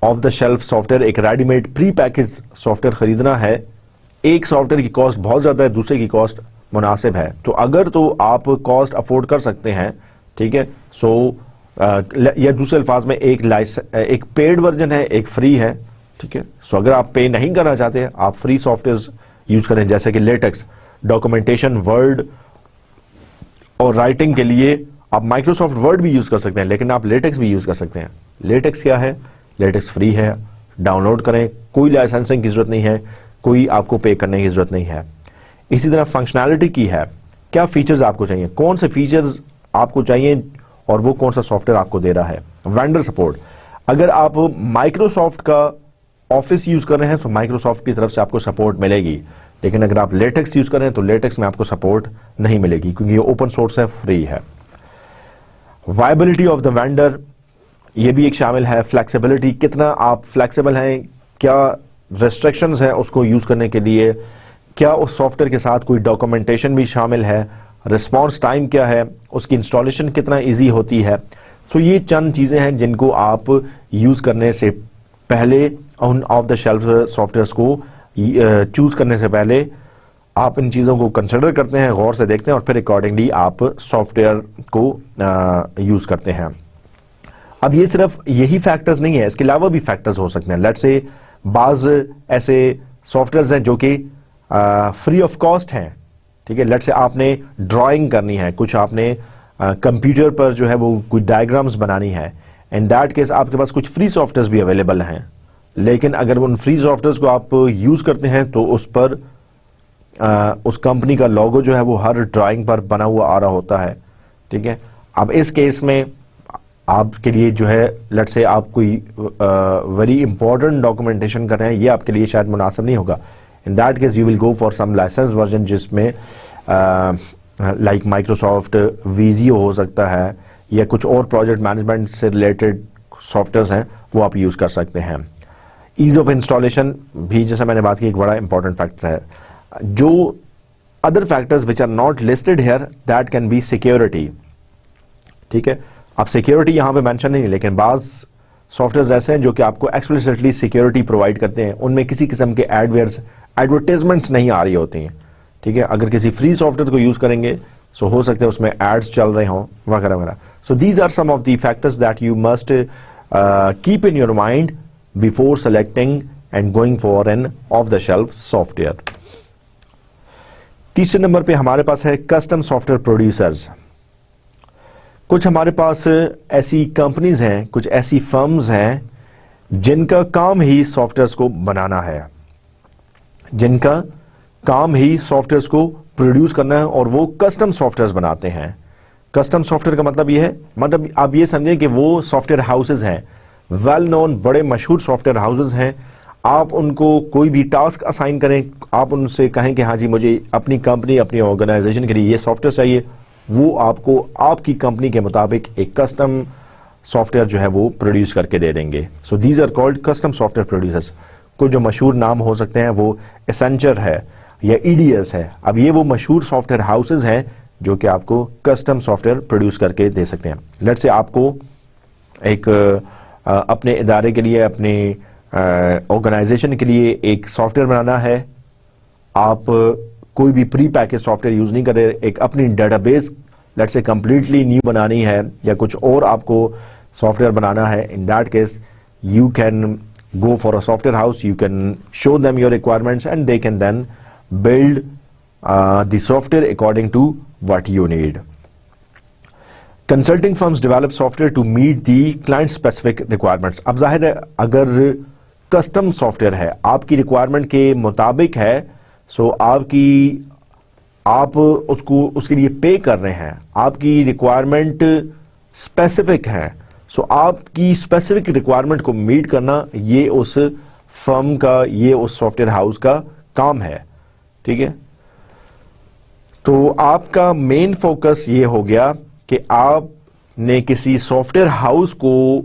ऑफ द शेल्फ सॉफ्टवेयर एक रेडीमेड प्री पैकेज सॉफ्टवेयर खरीदना है, एक सॉफ्टवेयर की कॉस्ट बहुत ज्यादा है, दूसरे की कॉस्ट मुनासिब है, तो अगर तो आप कॉस्ट अफोर्ड कर सकते हैं, ठीक है। सो या दूसरे अल्फाज में एक पेड वर्जन है, एक फ्री है, ठीक है। सो अगर आप पे नहीं करना चाहते आप फ्री सॉफ्टवेयर यूज करें, जैसे कि लेटेक्स डॉक्यूमेंटेशन, वर्ड और राइटिंग के लिए आप माइक्रोसॉफ्ट वर्ड भी यूज कर सकते हैं, लेकिन आप लेटेक्स भी यूज कर सकते हैं। लेटेक्स क्या है? लेटेक्स फ्री है, डाउनलोड करें, कोई लाइसेंसिंग की जरूरत नहीं है, कोई आपको पे करने की जरूरत नहीं है। इसी तरह फंक्शनैलिटी की है, क्या फीचर्स आपको चाहिए, कौन से फीचर्स आपको चाहिए और वो कौन सा सॉफ्टवेयर आपको दे रहा है। वेंडर सपोर्ट, अगर आप माइक्रोसॉफ्ट का ऑफिस यूज कर रहे हैं तो माइक्रोसॉफ्ट की तरफ से आपको सपोर्ट मिलेगी, लेकिन अगर आप लेटेक्स यूज कर रहे हैं तो लेटेक्स में आपको सपोर्ट नहीं मिलेगी क्योंकि ये ओपन सोर्स है, फ्री है। वायबिलिटी ऑफ द वेंडर, ये भी एक शामिल है। फ्लेक्सिबिलिटी, कितना आप फ्लेक्सिबल हैं, क्या रेस्ट्रिक्शंस हैं उसको यूज करने के लिए, क्या उस सॉफ्टवेयर के साथ कोई डॉक्यूमेंटेशन भी शामिल है, रिस्पॉन्स टाइम क्या है, उसकी इंस्टॉलेशन कितना इजी होती है। सो ये चंद चीजें हैं जिनको आप यूज करने से पहले, उन ऑफ द शेल्फ सॉफ्टवेयर्स को चूज करने से पहले आप इन चीजों को कंसिडर करते हैं, गौर से देखते हैं और फिर अकॉर्डिंगली आप सॉफ्टवेयर को यूज करते हैं। अब ये सिर्फ यही फैक्टर्स नहीं है, इसके अलावा भी फैक्टर्स हो सकते हैं। लेट्स से बाज ऐसे सॉफ्टवेयर हैं जो कि फ्री ऑफ कॉस्ट हैं, ठीक है। लेट्स से आपने ड्राइंग करनी है, कुछ आपने कंप्यूटर पर जो है वो कुछ डायग्राम्स बनानी है, इन दैट केस आपके पास कुछ फ्री सॉफ्टवेयर भी अवेलेबल हैं, लेकिन अगर उन फ्री सॉफ्टवेयर को आप यूज करते हैं तो उस पर उस कंपनी का लोगो जो है वो हर ड्राइंग पर बना हुआ आ रहा होता है, ठीक है। अब इस केस में आपके लिए जो है, लेट्स से आप कोई वेरी इंपॉर्टेंट डॉक्यूमेंटेशन कर रहे हैं, ये आपके लिए शायद मुनासिब नहीं होगा। In that case you will go for some license version जिसमें लाइक माइक्रोसॉफ्ट विजियो हो सकता है या कुछ और प्रोजेक्ट मैनेजमेंट से रिलेटेड सॉफ्टवेयर हैं, वो आप यूज कर सकते हैं। ईज ऑफ इंस्टॉलेशन भी, जैसा मैंने बात की, एक बड़ा इंपॉर्टेंट फैक्टर है। जो other factors which are not listed here, that can be security, ठीक है। आप सिक्योरिटी यहां पे मेंशन नहीं, लेकिन बाज सॉफ्टवेयर ऐसे हैं जो कि आपको एक्सप्लिसिटली सिक्योरिटी प्रोवाइड करते हैं, उनमें किसी किस्म के एडवर्टाइजमेंट्स नहीं आ रही होती हैं, ठीक है। अगर किसी फ्री सॉफ्टवेयर को यूज करेंगे सो हो सकते हैं उसमें एड्स चल रहे हों वगैरह वगैरह। So these are some of the factors that you must keep in your mind before selecting and going for an off the shelf software. तीसरे नंबर पे हमारे पास है कस्टम सॉफ्टवेयर प्रोड्यूसर्स। कुछ हमारे पास ऐसी कंपनीज हैं, कुछ ऐसी फर्म्स हैं जिनका काम ही सॉफ्टवेयर को बनाना है, जिनका काम ही सॉफ्टवेयर को प्रोड्यूस करना है और वो कस्टम सॉफ्टवेयर बनाते हैं। कस्टम सॉफ्टवेयर का मतलब ये है, मतलब आप ये समझें कि वो सॉफ्टवेयर हाउसेज हैं, वेल नोन, बड़े मशहूर सॉफ्टवेयर हाउसेज हैं। आप उनको कोई भी टास्क असाइन करें, आप उनसे कहें कि हाँ जी मुझे अपनी कंपनी, अपनी ऑर्गेनाइजेशन के लिए ये सॉफ्टवेयर चाहिए, वो आपको आपकी कंपनी के मुताबिक एक कस्टम सॉफ्टवेयर जो है वो प्रोड्यूस करके दे देंगे। So these are called custom software producers. कुछ जो मशहूर नाम हो सकते हैं वो एसेंचर है या ईडीएस है। अब ये वो मशहूर सॉफ्टवेयर हाउसेज हैं जो कि आपको कस्टम सॉफ्टवेयर प्रोड्यूस करके दे सकते हैं। लेट्स से आपको एक अपने इदारे के लिए, अपने ऑर्गेनाइजेशन के लिए एक सॉफ्टवेयर बनाना है, आप कोई भी प्री पैकेज सॉफ्टवेयर यूज नहीं कर रहे, एक अपनी database let's say completely new बनानी है या कुछ और आपको सॉफ्टवेयर बनाना है, इन that case you can go for a software house, you can show them your requirements and they can then build the software according to what you need. Consulting firms develop software to meet the client specific requirements. अब जाहिर है अगर custom software है, आपकी requirement के मुताबिक है, सो आप उसको उसके लिए पे कर रहे हैं, आपकी रिक्वायरमेंट स्पेसिफिक है, सो आपकी स्पेसिफिक रिक्वायरमेंट को मीट करना ये उस फर्म का, ये उस सॉफ्टवेयर हाउस का काम है। ठीक है, तो आपका मेन फोकस ये हो गया कि आपने किसी सॉफ्टवेयर हाउस को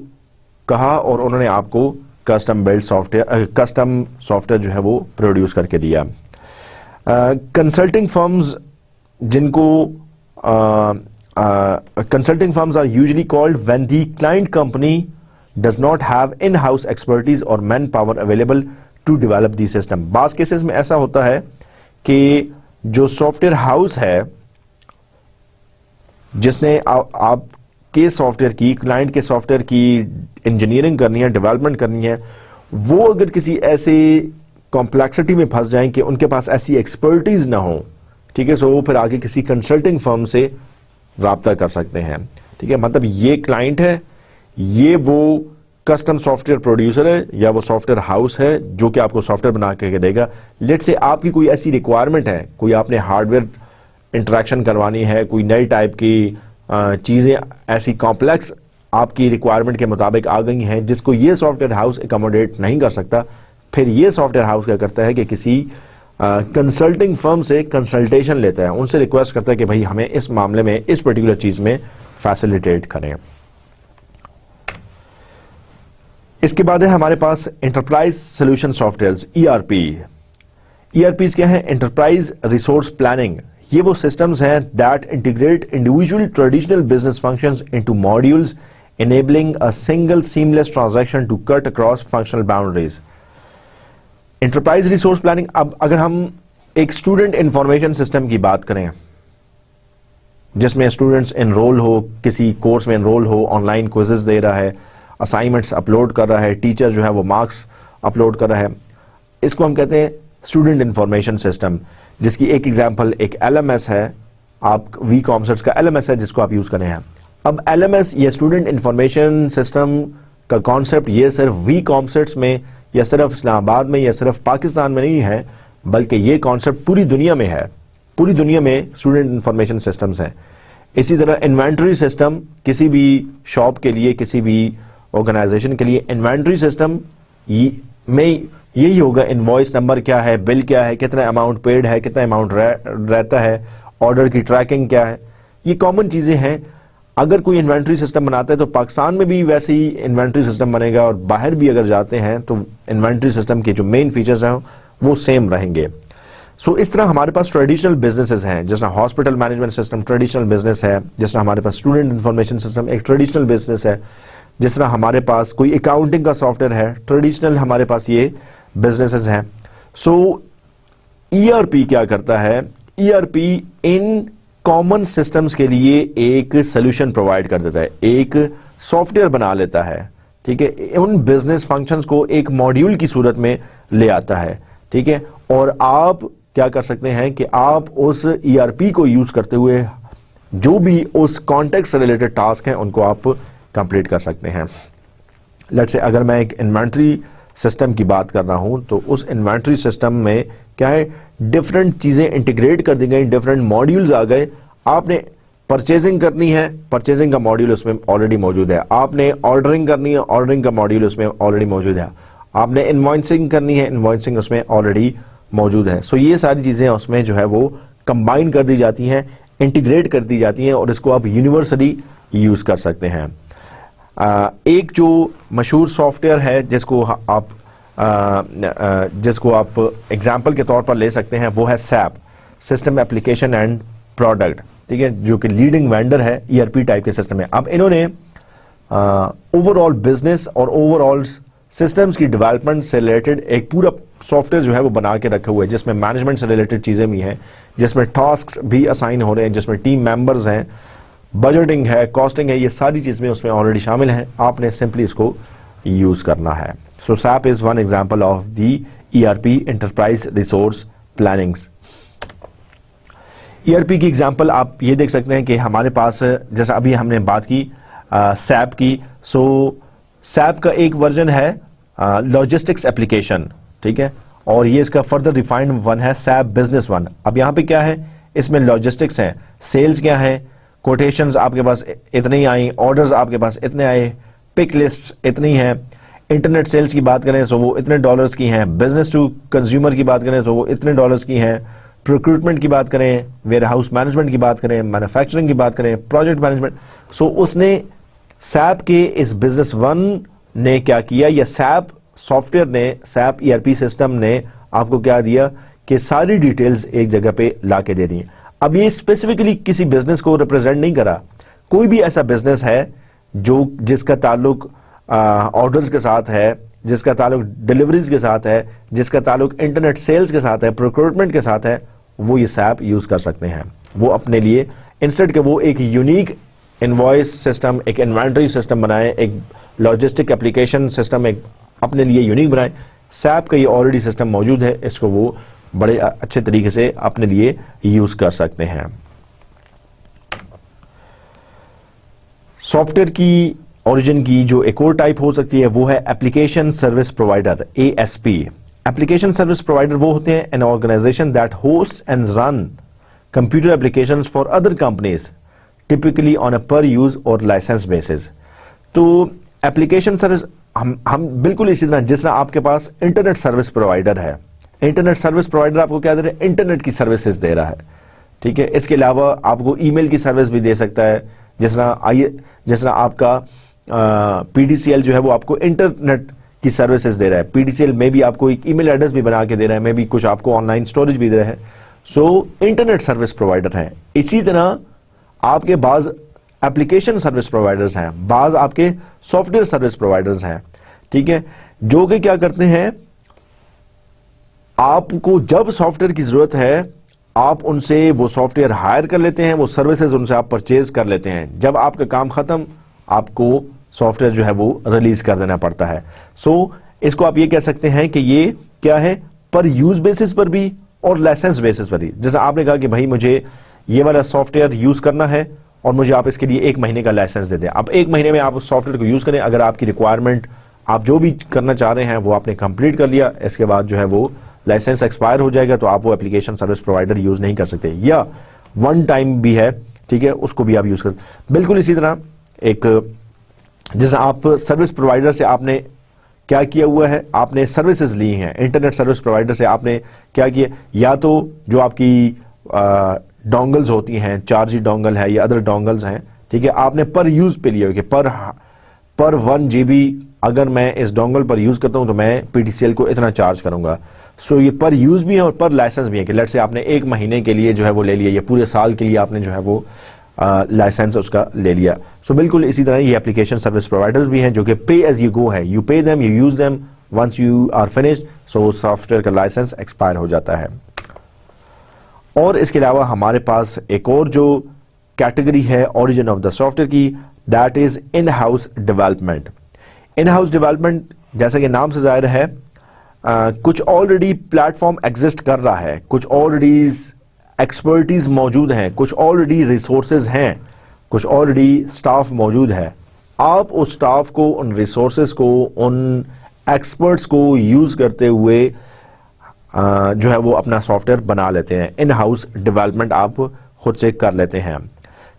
कहा और उन्होंने आपको custom build software, custom software जो है वो प्रोड्यूस करके दिया। कंसल्टिंग फर्म्स जिनको consulting firms are usually called when the client company does not have in-house expertise or manpower available to develop the system। बास केसेस में ऐसा होता है कि जो सॉफ्टवेयर हाउस है जिसने आपके सॉफ्टवेयर की, क्लाइंट के सॉफ्टवेयर की इंजीनियरिंग करनी है, डेवलपमेंट करनी है, वो अगर किसी ऐसे कॉम्प्लेक्सिटी में फंस जाएं कि उनके पास ऐसी एक्सपर्टीज ना हो, ठीक है, सो वो फिर आगे किसी कंसल्टिंग फर्म से राब्ता कर सकते हैं। ठीक है, मतलब ये क्लाइंट है, ये वो कस्टम सॉफ्टवेयर प्रोड्यूसर है या वो सॉफ्टवेयर हाउस है जो कि आपको सॉफ्टवेयर बना के देगा। लेट से आपकी कोई ऐसी रिक्वायरमेंट है, कोई आपने हार्डवेयर इंटरेक्शन करवानी है, कोई नई टाइप की चीजें ऐसी कॉम्प्लेक्स आपकी रिक्वायरमेंट के मुताबिक आ गई हैं जिसको ये सॉफ्टवेयर हाउस एकोमोडेट नहीं कर सकता, फिर ये सॉफ्टवेयर हाउस क्या करता है कि किसी कंसल्टिंग फर्म से कंसल्टेशन लेता है, उनसे रिक्वेस्ट करता है कि भाई हमें इस मामले में, इस पर्टिकुलर चीज में फैसिलिटेट करें। इसके बाद है हमारे पास enterprise solution softwares, ERP. ERP क्या है? Enterprise resource planning. ये वो सिस्टम्स हैं that integrate individual traditional business functions into modules enabling a single seamless transaction to cut across functional boundaries। Enterprise resource planning, अब अगर हम एक स्टूडेंट इंफॉर्मेशन सिस्टम की बात करें जिसमें स्टूडेंट्स एनरोल हो, किसी कोर्स में एनरोल हो, ऑनलाइन क्विजेस दे रहा है, असाइनमेंट्स अपलोड कर रहा है, टीचर जो है वो मार्क्स अपलोड कर रहा है, इसको हम कहते हैं स्टूडेंट इंफॉर्मेशन सिस्टम, जिसकी एक एग्जांपल एक एलएमएस है, आप वी कॉमर्स का एलएमएस है जिसको आप यूज कर रहे हैं। अब एलएमएस या स्टूडेंट इंफॉर्मेशन सिस्टम का कॉन्सेप्ट ये सिर्फ वी कॉमर्स में या सिर्फ इस्लामाबाद में या सिर्फ पाकिस्तान में नहीं है, बल्कि ये कॉन्सेप्ट पूरी दुनिया में है। पूरी दुनिया में स्टूडेंट इंफॉर्मेशन सिस्टम्स हैं। इसी तरह इन्वेंट्री सिस्टम, किसी भी शॉप के लिए, किसी भी ऑर्गेनाइजेशन के लिए इन्वेंट्री सिस्टम में यही होगा, इनवॉइस नंबर क्या है, बिल क्या है, कितना अमाउंट पेड है, कितना अमाउंट रहता है, ऑर्डर की ट्रैकिंग क्या है, ये कॉमन चीजें हैं। अगर कोई इन्वेंट्री सिस्टम बनाता है तो पाकिस्तान में भी वैसे ही इन्वेंट्री सिस्टम बनेगा और बाहर भी अगर जाते हैं तो इन्वेंट्री सिस्टम के जो मेन फीचर्स हैं वो सेम रहेंगे। सो इस तरह हमारे पास ट्रेडिशनल बिजनेसेस हैं, जिस तरह hospital management system traditional business है, जिस तरह हमारे पास स्टूडेंट इंफॉर्मेशन सिस्टम एक ट्रेडिशनल बिजनेस है, जिस तरह हमारे पास कोई अकाउंटिंग का सॉफ्टवेयर है, ट्रेडिशनल हमारे पास ये बिजनेसेस हैं। सो ईआरपी क्या करता है? ईआरपी इन कॉमन सिस्टम्स के लिए एक सोल्यूशन प्रोवाइड कर देता है, एक सॉफ्टवेयर बना लेता है, ठीक है, उन बिजनेस फंक्शंस को एक मॉड्यूल की सूरत में ले आता है, ठीक है, और आप क्या कर सकते हैं कि आप उस ईआरपी को यूज करते हुए जो भी उस कॉन्टेक्स्ट से रिलेटेड टास्क हैं उनको आप कंप्लीट कर सकते हैं। लेट्स से अगर मैं एक इन्वेंट्री सिस्टम की बात कर रहा हूं तो उस इन्वेंट्री सिस्टम में क्या है, डिफरेंट चीजें इंटीग्रेट कर दी गई, डिफरेंट मॉड्यूल्स आ गए। आपने परचेजिंग करनी है, परचेजिंग का मॉड्यूल उसमें ऑलरेडी मौजूद है, आपने ऑर्डरिंग करनी है, ऑर्डरिंग का मॉड्यूल उसमें ऑलरेडी मौजूद है, आपने इनवॉइसिंग करनी है, इनवॉइसिंग उसमें ऑलरेडी मौजूद है। सो ये सारी चीजें उसमें जो है वो कंबाइन कर दी जाती हैं, इंटीग्रेट कर दी जाती हैं और इसको आप यूनिवर्सली यूज कर सकते हैं। एक जो मशहूर सॉफ्टवेयर है जिसको आप एग्जाम्पल के तौर पर ले सकते हैं वो है SAP, system application and product, ठीक है, जो कि लीडिंग वेंडर है ईआरपी टाइप के सिस्टम में। अब इन्होंने ओवरऑल बिजनेस और ओवरऑल सिस्टम्स की डेवलपमेंट से रिलेटेड एक पूरा सॉफ्टवेयर जो है वो बना के रखे हुए हैं, जिसमें मैनेजमेंट से रिलेटेड चीजें भी हैं, जिसमें टास्क भी असाइन हो रहे हैं, जिसमें टीम मेंबर्स हैं, बजटिंग है, कॉस्टिंग है, ये सारी चीजें उसमें ऑलरेडी शामिल हैं। आपने सिंपली इसको यूज करना है। So SAP is one example of the ERP, enterprise resource plannings. ERP की एग्जांपल आप ये देख सकते हैं कि हमारे पास, जैसा अभी हमने बात की सैप की, सो सैप का एक वर्जन है लॉजिस्टिक्स एप्लीकेशन, ठीक है, और ये इसका फर्दर रिफाइंड वन है सैप बिजनेस वन। अब यहाँ पे क्या है, इसमें लॉजिस्टिक्स है, सेल्स क्या है, कोटेशंस आपके पास इतने ही आई, ऑर्डर्स आपके पास इतने आए, पिक लिस्ट इतनी है, इंटरनेट सेल्स की बात करें तो वो इतने डॉलर्स की हैं, बिजनेस टू कंज्यूमर की बात करें तो वो इतने डॉलर्स की हैं, प्रोक्यूटमेंट की बात करें, वेयर हाउस मैनेजमेंट की बात करें, मैन्युफैक्चरिंग की बात करें, प्रोजेक्ट मैनेजमेंट। सो उसने सैप के इस बिजनेस वन ने क्या किया, या सैप सॉफ्टवेयर ने, सैप ईआरपी सिस्टम ने आपको क्या दिया कि सारी डिटेल्स एक जगह पे ला के दे दी। अब ये स्पेसिफिकली किसी बिजनेस को रिप्रेजेंट नहीं करा, कोई भी ऐसा बिजनेस है जो जिसका ताल्लुक ऑर्डर्स के साथ है, जिसका ताल्लुक डिलीवरीज के साथ है, जिसका ताल्लुक इंटरनेट सेल्स के साथ है, प्रोक्योरमेंट के साथ है, वो ये सैप यूज कर सकते हैं। वो अपने लिए इंस्टेड के वो एक यूनिक इनवॉइस सिस्टम, एक इन्वेंटरी सिस्टम बनाए, एक लॉजिस्टिक एप्लीकेशन सिस्टम एक अपने लिए यूनिक बनाए, सैप का ये ऑलरेडी सिस्टम मौजूद है, इसको वो बड़े अच्छे तरीके से अपने लिए यूज कर सकते हैं। सॉफ्टवेयर की ओरिजिन की जो एक और टाइप हो सकती है वो है application service provider, ASP। Application service provider वो होते हैं an organization that host and run computer applications for other companies typically on a per use और लाइसेंस बेसिस। तो एप्लीकेशन सर्विस हम बिल्कुल इसी तरह, जिस तरह आपके पास इंटरनेट सर्विस प्रोवाइडर है, इंटरनेट सर्विस प्रोवाइडर आपको क्या दे रहा है, इंटरनेट की सर्विसेज दे रहा है, ठीक है। इसके अलावा आपको ईमेल की सर्विस भी दे सकता है, जिस तरह आपका PDCL जो है वो आपको इंटरनेट की सर्विसेज दे रहा है, PDCL में भी आपको एक ईमेल एड्रेस भी बना के दे रहा है, में भी कुछ आपको ऑनलाइन स्टोरेज भी दे रहा है। सो इंटरनेट सर्विस प्रोवाइडर है। इसी तरह आपके बाज एप्लीकेशन सर्विस प्रोवाइडर्स हैं, बाज आपके सॉफ्टवेयर सर्विस प्रोवाइडर्स हैं, ठीक है, जो कि क्या करते हैं, आपको जब सॉफ्टवेयर की जरूरत है आप उनसे वो सॉफ्टवेयर हायर कर लेते हैं, वो सर्विसेज उनसे आप परचेज कर लेते हैं। जब आपका काम खत्म आपको सॉफ्टवेयर जो है वो रिलीज कर देना पड़ता है। सो इसको आप ये कह सकते हैं कि ये क्या है, पर यूज बेसिस पर भी और लाइसेंस बेसिस पर भी। जैसे आपने कहा कि भाई मुझे ये वाला सॉफ्टवेयर यूज करना है और मुझे आप इसके लिए 1 महीने का लाइसेंस दे दें। अब 1 महीने में आप उस सॉफ्टवेयर को यूज करें, अगर आपकी रिक्वायरमेंट आप जो भी करना चाह रहे हैं वो आपने कंप्लीट कर लिया, इसके बाद जो है वो लाइसेंस एक्सपायर हो जाएगा तो आप वो एप्लीकेशन सर्विस प्रोवाइडर यूज नहीं कर सकते, या वन टाइम भी है, ठीक है, उसको भी आप यूज कर। बिल्कुल इसी तरह एक जैसे आप सर्विस प्रोवाइडर से आपने क्या किया हुआ है, आपने सर्विसेज ली हैं इंटरनेट सर्विस प्रोवाइडर से, आपने क्या किया, या तो जो आपकी डोंगल्स होती हैं, 4G डोंगल है या अदर डोंगल्स हैं, ठीक है, आपने पर यूज पे लिया कि पर 1 GB अगर मैं इस डोंगल पर यूज करता हूं तो मैं PTCL को इतना चार्ज करूंगा। सो ये पर यूज भी है और पर लाइसेंस भी है कि लेट से आपने 1 महीने के लिए जो है वो ले लिया, या पूरे साल के लिए आपने जो है वो लाइसेंस उसका ले लिया। सो बिल्कुल इसी तरह ये एप्लीकेशन सर्विस प्रोवाइडर्स भी हैं जो कि पे एज यू गो है, you pay them, you use them, once you are finished so software का लाइसेंस एक्सपायर हो जाता है। और इसके अलावा हमारे पास एक और जो कैटेगरी है ओरिजिन ऑफ द सॉफ्टवेयर की, that is in house development. In house development जैसा कि नाम से जाहिर है, कुछ ऑलरेडी प्लेटफॉर्म एग्जिस्ट कर रहा है, कुछ ऑलरेडी एक्सपर्टीज मौजूद हैं, कुछ ऑलरेडी रिसोर्सेज हैं, कुछ ऑलरेडी स्टाफ मौजूद है। आप उस स्टाफ को, उन रिसोर्सेज को, उन एक्सपर्ट्स को यूज करते हुए जो है वो अपना सॉफ्टवेयर बना लेते हैं। इन हाउस डेवलपमेंट आप खुद से कर लेते हैं।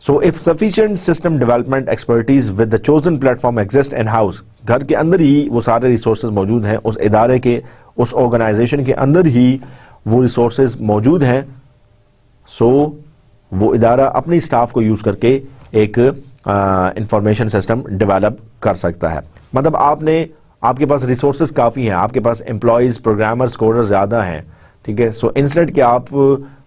So if sufficient system development expertise with the chosen platform exist in house, घर के अंदर ही वो सारे रिसोर्सेज मौजूद हैं, उस इदारे के, उस ऑर्गेनाइजेशन के अंदर ही वो रिसोर्सेज मौजूद हैं। सो वो इदारा अपनी स्टाफ को यूज करके एक इंफॉर्मेशन सिस्टम डेवलप कर सकता है। मतलब आपके पास रिसोर्सेज काफी हैं, आपके पास एम्प्लॉयज, प्रोग्रामर्स, कोडर्स ज्यादा हैं, ठीक है। सो इंस्टेड कि आप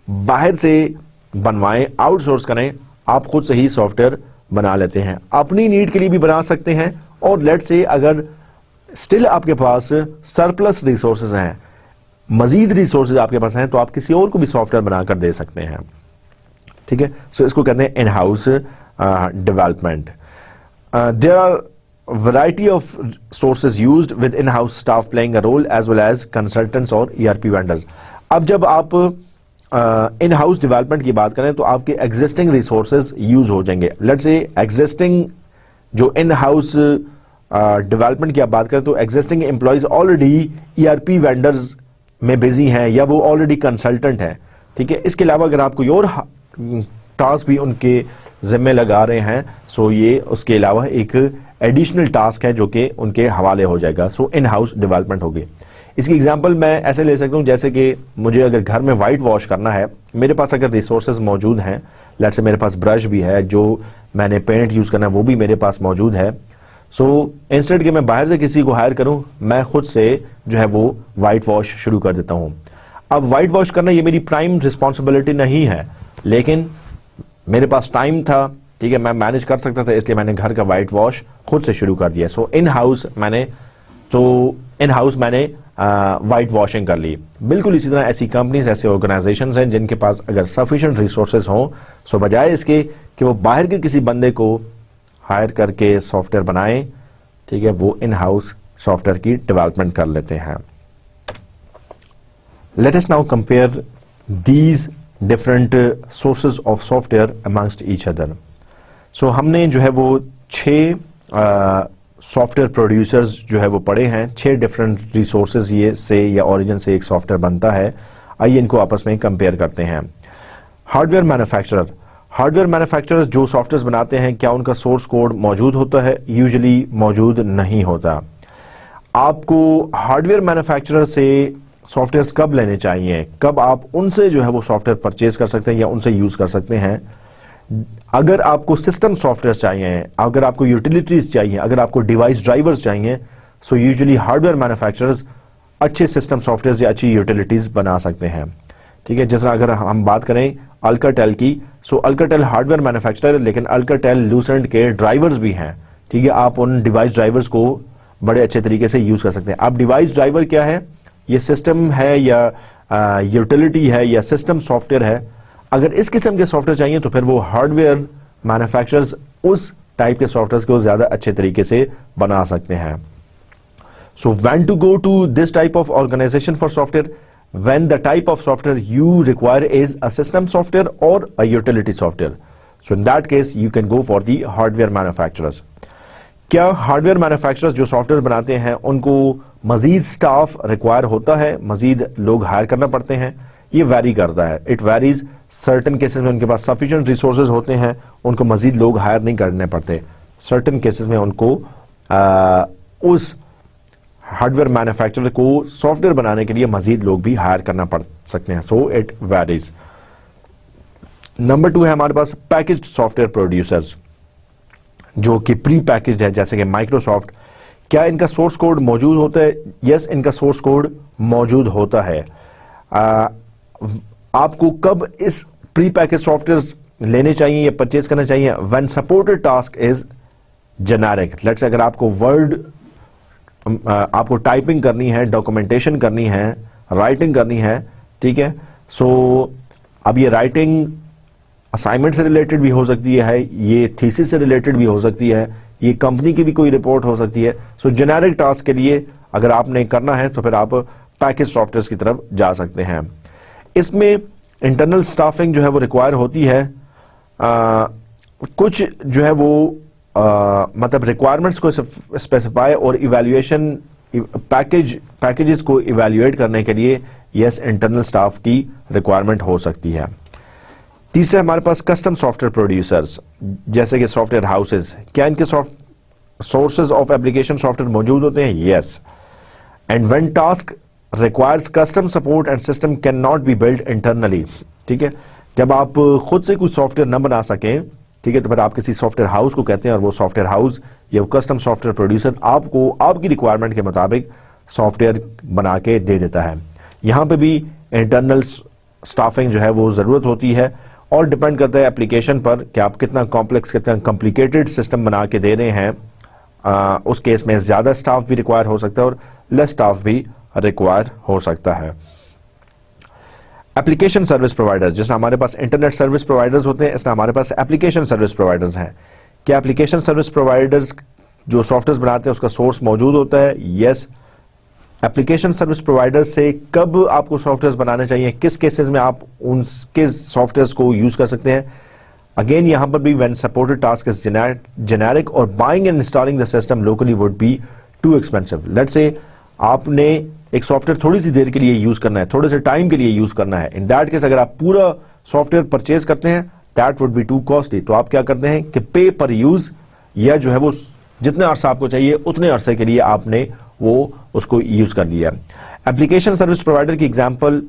बाहर से बनवाएं, आउटसोर्स करें, आप खुद से ही सॉफ्टवेयर बना लेते हैं, अपनी नीड के लिए भी बना सकते हैं। और लेट से अगर स्टिल आपके पास सरप्लस रिसोर्सेज हैं, मजीद रिसोर्सेज आपके पास हैं, तो आप किसी और को भी सॉफ्टवेयर बनाकर दे सकते हैं, ठीक है। सो इसको कहते हैं in house development. There are variety of sources used with in-house staff playing a role as well as consultants और ERP vendors। अब जब आप इन हाउस डेवलपमेंट की बात करें तो आपके एग्जिस्टिंग रिसोर्सेज यूज हो जाएंगे। लेट्स से एग्जिस्टिंग जो इन हाउस डेवलपमेंट की आप बात करें तो existing employees already ERP vendors में बिजी हैं या वो ऑलरेडी कंसल्टेंट हैं, ठीक है। इसके अलावा अगर आप कोई और टास्क भी उनके जिम्मे लगा रहे हैं, सो ये उसके अलावा एक एडिशनल टास्क है जो कि उनके हवाले हो जाएगा। सो इन हाउस डेवलपमेंट होगी। इसकी एग्जांपल मैं ऐसे ले सकता हूं जैसे कि मुझे अगर घर में वाइट वॉश करना है, मेरे पास अगर रिसोर्सेज मौजूद हैं, लेट्स से मेरे पास ब्रश भी है, जो मैंने पेंट यूज करना है वो भी मेरे पास मौजूद है। सो इंस्टेड कि मैं बाहर से किसी को हायर करूं, मैं खुद से जो है वो वाइट वॉश शुरू कर देता हूं। अब वाइट वॉश करना ये मेरी प्राइम रिस्पॉन्सिबिलिटी नहीं है, लेकिन मेरे पास टाइम था, ठीक है, मैं मैनेज कर सकता था, इसलिए मैंने घर का वाइट वॉश खुद से शुरू कर दिया। सो इन हाउस मैंने वाइट वॉशिंग कर ली। बिल्कुल इसी तरह ऐसी कंपनीज, ऐसे ऑर्गेनाइजेशंस हैं जिनके पास अगर सफिशिएंट रिसोर्सेज हों, सो बजाय इसके कि वो बाहर के किसी बंदे को हायर करके सॉफ्टवेयर बनाएं, ठीक है, वो इन हाउस सॉफ्टवेयर की डेवलपमेंट कर लेते हैं। Let us now compare these different sources of software amongst each other. So हमने जो है वो 6 सॉफ्टवेयर प्रोड्यूसर्स जो है वो पढ़े हैं, 6 डिफरेंट रिसोर्सेज ये से या ओरिजिन से एक सॉफ्टवेयर बनता है। आइए इनको आपस में कंपेयर करते हैं। हार्डवेयर मैन्युफैक्चरर जो सॉफ्टवेयर बनाते हैं, क्या उनका सोर्स कोड मौजूद होता है? यूजुअली मौजूद नहीं होता। आपको हार्डवेयर मैन्युफैक्चरर से सॉफ्टवेयर कब लेने चाहिए, कब आप उनसे जो है वो सॉफ्टवेयर परचेज कर सकते हैं या उनसे यूज कर सकते हैं? अगर आपको सिस्टम सॉफ्टवेयर चाहिए, अगर आपको यूटिलिटीज चाहिए, अगर आपको डिवाइस ड्राइवर्स चाहिए, सो यूजुअली हार्डवेयर मैन्युफैक्चरर्स अच्छे सिस्टम सॉफ्टवेयर या अच्छी यूटिलिटीज बना सकते हैं, ठीक है। जैसा अगर हम बात करें अल्काटेल की, सो अल्काटेल हार्डवेयर मैन्युफैक्चरर है, लेकिन अल्काटेल लूसेंट के ड्राइवर्स भी हैं, ठीक है। आप उन डिवाइस ड्राइवर्स को बड़े अच्छे तरीके से यूज कर सकते हैं। अब डिवाइस ड्राइवर क्या है? ये सिस्टम है या यूटिलिटी है या सिस्टम सॉफ्टवेयर है? अगर इस किस्म के सॉफ्टवेयर चाहिए तो फिर वो हार्डवेयर मैन्युफैक्चरर्स उस टाइप के सॉफ्टवेयर को ज्यादा अच्छे तरीके से बना सकते हैं। So when to go to this type of organization for software? When the type of software you require is a system software or a utility software, so in that case you can go for the hardware manufacturers. क्या hardware manufacturers जो software बनाते हैं उनको मजीद staff require होता है, मजीद लोग higher करना पड़ते हैं? ये वैरी करता है, इट वेरीज। सर्टेन केसेस में उनके पास सफिशिएंट रिसोर्सेज होते हैं, उनको मजीद लोग हायर नहीं करने पड़ते। सर्टेन केसेस में उनको उस हार्डवेयर मैन्युफैक्चरर को सॉफ्टवेयर बनाने के लिए मजीद लोग भी हायर करना पड़ सकते हैं। So it varies. नंबर 2 है हमारे पास पैकेज्ड सॉफ्टवेयर प्रोड्यूसर्स, जो कि प्री पैकेज्ड है, जैसे कि माइक्रोसॉफ्ट। क्या इनका सोर्स कोड मौजूद होता है? यस, इनका सोर्स कोड मौजूद होता है। आपको कब इस प्री पैकेज सॉफ्टवेयर लेने चाहिए या परचेज करना चाहिए? When supported task is generic. Let's say अगर आपको वर्ड आपको टाइपिंग करनी है, डॉक्यूमेंटेशन करनी है, राइटिंग करनी है, ठीक है। सो अब ये राइटिंग असाइनमेंट से रिलेटेड भी हो सकती है, ये थीसिस से रिलेटेड भी हो सकती है, ये कंपनी की भी कोई रिपोर्ट हो सकती है। सो जेनेरिक टास्क के लिए अगर आपने करना है तो फिर आप पैकेज सॉफ्टवेयर की तरफ जा सकते हैं। इसमें इंटरनल स्टाफिंग जो है वो रिक्वायर होती है। कुछ जो है वो मतलब रिक्वायरमेंट्स को स्पेसिफाई और इवैल्यूएशन पैकेजेस को इवैल्यूएट करने के लिए यस इंटरनल स्टाफ की रिक्वायरमेंट हो सकती है। तीसरा हमारे पास कस्टम सॉफ्टवेयर प्रोड्यूसर्स, जैसे कि सॉफ्टवेयर हाउसेस। क्या इनके सोर्सेज ऑफ एप्लीकेशन सॉफ्टवेयर मौजूद होते हैं? Yes. And when task requires custom support and system can not be build internally, ठीक है। जब आप खुद से कुछ सॉफ्टवेयर न बना सकें, ठीक है, तो फिर आप किसी सॉफ्टवेयर हाउस को कहते हैं और वो सॉफ्टवेयर हाउस या कस्टम सॉफ्टवेयर प्रोड्यूसर आपको आपकी रिक्वायरमेंट के मुताबिक सॉफ्टवेयर बना के दे देता है। यहां पे भी इंटरनल स्टाफिंग जो है वो जरूरत होती है और डिपेंड करता है एप्लीकेशन पर कि आप कितना कॉम्प्लेक्स, कितना कॉम्प्लिकेटेड सिस्टम बना के दे रहे हैं। उस केस में ज्यादा स्टाफ भी रिक्वायर हो सकता है और लेस स्टाफ भी रिक्वायर हो सकता है। एप्लीकेशन सर्विस प्रोवाइडर्स, जिसमें हमारे पास इंटरनेट सर्विस प्रोवाइडर्स होते हैं, इसमें हमारे पास एप्लीकेशन सर्विस प्रोवाइडर्स हैं। क्या एप्लीकेशन सर्विस प्रोवाइडर्स जो सॉफ्टवेयर बनाते हैं उसका सोर्स मौजूद होता है? यस। एप्लीकेशन सर्विस प्रोवाइडर से कब आपको सॉफ्टवेयर बनाने चाहिए, किस केसेस में आप उनके सॉफ्टवेयर को यूज कर सकते हैं? अगेन यहाँ पर भी when supported task is generic और buying and installing the system locally would be too expensive. Let's say आपने एक सॉफ्टवेयर थोड़ी सी देर के लिए यूज करना है, थोड़े से टाइम के लिए यूज करना है, इन दैट केस अगर आप पूरा सॉफ्टवेयर परचेज करते हैं that would be to costly. तो आप क्या करते हैं कि पे पर यूज, या जो है वो जितने अरसा आपको चाहिए उतने अरसे के लिए आपने वो उसको यूज कर लिया। एप्लीकेशन सर्विस प्रोवाइडर की एग्जांपल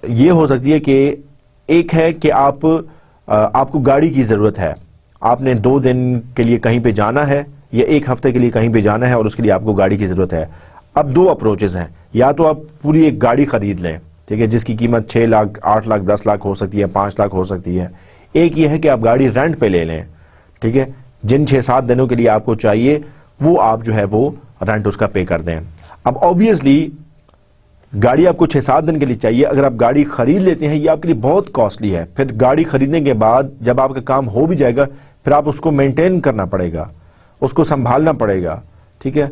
ये हो सकती है कि एक है कि आपको गाड़ी की जरूरत है, आपने 2 दिन के लिए कहीं पे जाना है या 1 हफ्ते के लिए कहीं पे जाना है और उसके लिए आपको गाड़ी की जरूरत है। अब 2 अप्रोचेस हैं, या तो आप पूरी एक गाड़ी खरीद लें, ठीक है, जिसकी कीमत 6 लाख 8 लाख 10 लाख हो सकती है, 5 लाख हो सकती है। एक ये है कि आप गाड़ी रेंट पे ले लें, ठीक है, जिन 6-7 दिनों के लिए आपको चाहिए वो आप जो है वो रेंट उसका पे कर दें। अब ऑब्वियसली गाड़ी आपको 6-7 दिन के लिए चाहिए, अगर आप गाड़ी खरीद लेते हैं ये आपके लिए बहुत कॉस्टली है। फिर गाड़ी खरीदने के बाद जब आपका काम हो भी जाएगा फिर आप उसको मेंटेन करना पड़ेगा, उसको संभालना पड़ेगा, ठीक है,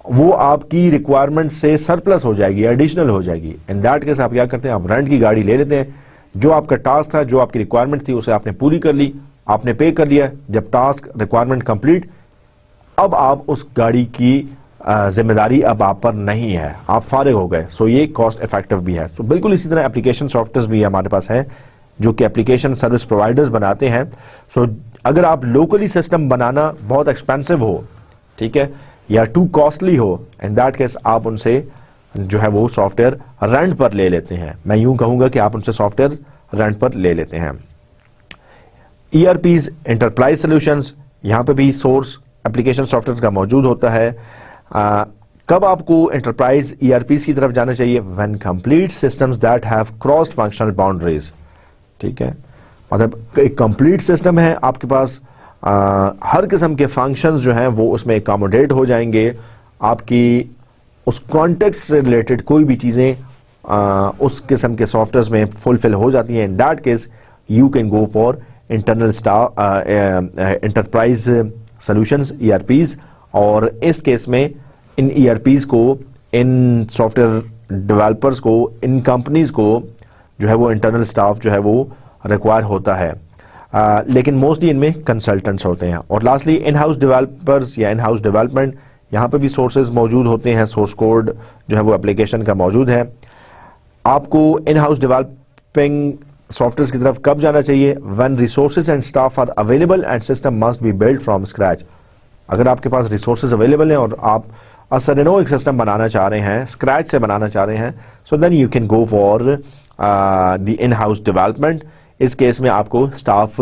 वो आपकी रिक्वायरमेंट से सरप्लस हो जाएगी, एडिशनल हो जाएगी। इन दैट केस आप क्या करते हैं, आप रेंट की गाड़ी ले लेते हैं, जो आपका टास्क था, जो आपकी रिक्वायरमेंट थी उसे आपने पूरी कर ली, आपने पे कर लिया। जब टास्क रिक्वायरमेंट कंप्लीट, अब आप उस गाड़ी की जिम्मेदारी अब आप पर नहीं है, आप फारिग हो गए। सो ये कॉस्ट इफेक्टिव भी है। सो बिल्कुल इसी तरह एप्लीकेशन सॉफ्टवेयर भी हमारे पास है जो कि एप्लीकेशन सर्विस प्रोवाइडर्स बनाते हैं। सो अगर आप लोकली सिस्टम बनाना बहुत एक्सपेंसिव हो, ठीक है, या टू कॉस्टली हो, इन दैट केस आप उनसे जो है वो सॉफ्टवेयर रेंट पर ले लेते हैं। मैं यूं कहूंगा कि आप उनसे सॉफ्टवेयर रेंट पर ले लेते हैं। ERPs एंटरप्राइज सॉल्यूशंस, यहां पे भी सोर्स एप्लीकेशन सॉफ्टवेयर का मौजूद होता है। कब आपको एंटरप्राइज ERPs की तरफ जाना चाहिए, when complete systems that have crossed functional boundaries, ठीक है, मतलब एक कंप्लीट सिस्टम है आपके पास, हर किस्म के फंक्शंस जो हैं वो उसमें अकोमोडेट हो जाएंगे, आपकी उस कॉन्टेक्स्ट से रिलेटेड कोई भी चीजें उस किस्म के सॉफ्टवेयर में फुलफिल हो जाती हैं। इन that case you can go for internal enterprise solutions ERPs। और इस केस में इन ERPs को, इन सॉफ्टवेयर डेवलपर्स को, इन कंपनीज को जो है वो इंटरनल स्टाफ जो है वो रिक्वायर होता है, लेकिन मोस्टली इनमें कंसल्टेंट्स होते हैं। और लास्टली इन हाउस डेवलपर्स या इन हाउस डेवलपमेंट, यहाँ पे भी सोर्सेज मौजूद होते हैं, सोर्स कोड जो है वो एप्लीकेशन का मौजूद है। आपको इन हाउस डेवलपिंग सॉफ्टवेयर की तरफ कब जाना चाहिए, when resources and staff are available and system must be build from scratch. अगर आपके पास रिसोर्सेज अवेलेबल हैं और आप असरनो एक सिस्टम बनाना चाह रहे हैं, स्क्रैच से बनाना चाह रहे हैं, so then you can go for the in house development. इस केस में आपको स्टाफ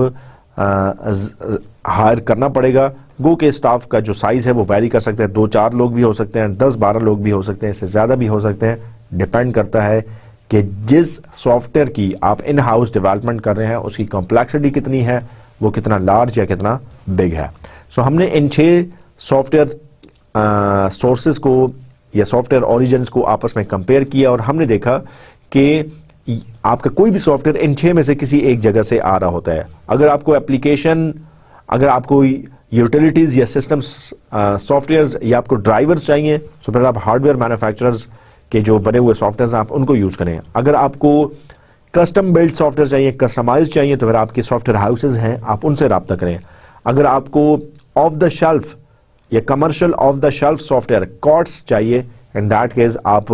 हायर करना पड़ेगा। गो के स्टाफ का जो साइज है वो वैरी कर सकते हैं, 2-4 लोग भी हो सकते हैं, 10-12 लोग भी हो सकते हैं, इससे ज्यादा भी हो सकते हैं। डिपेंड करता है कि जिस सॉफ्टवेयर की आप इन हाउस डेवलपमेंट कर रहे हैं उसकी कॉम्प्लेक्सिटी कितनी है, वो कितना लार्ज या कितना बिग है। सो हमने इन 6 सॉफ्टवेयर सोर्सेज को या सॉफ्टवेयर ओरिजिन्स को आपस में कंपेयर किया और हमने देखा कि आपका कोई भी सॉफ्टवेयर इन 6 में से किसी एक जगह से आ रहा होता है। अगर आपको एप्लीकेशन, अगर आपको यूटिलिटीज या सिस्टम सॉफ्टवेयर या आपको ड्राइवर्स चाहिए, तो फिर आप हार्डवेयर मैन्युफैक्चरर्स के जो बने हुए सॉफ्टवेयर आप उनको यूज करें। अगर आपको कस्टम बिल्ड सॉफ्टवेयर चाहिए, कस्टमाइज चाहिए, तो फिर आपके सॉफ्टवेयर हाउसेज हैं, आप उनसे राब्ता करें। अगर आपको ऑफ द शेल्फ या commercial off the shelf software COTS चाहिए, इन दैट केस आप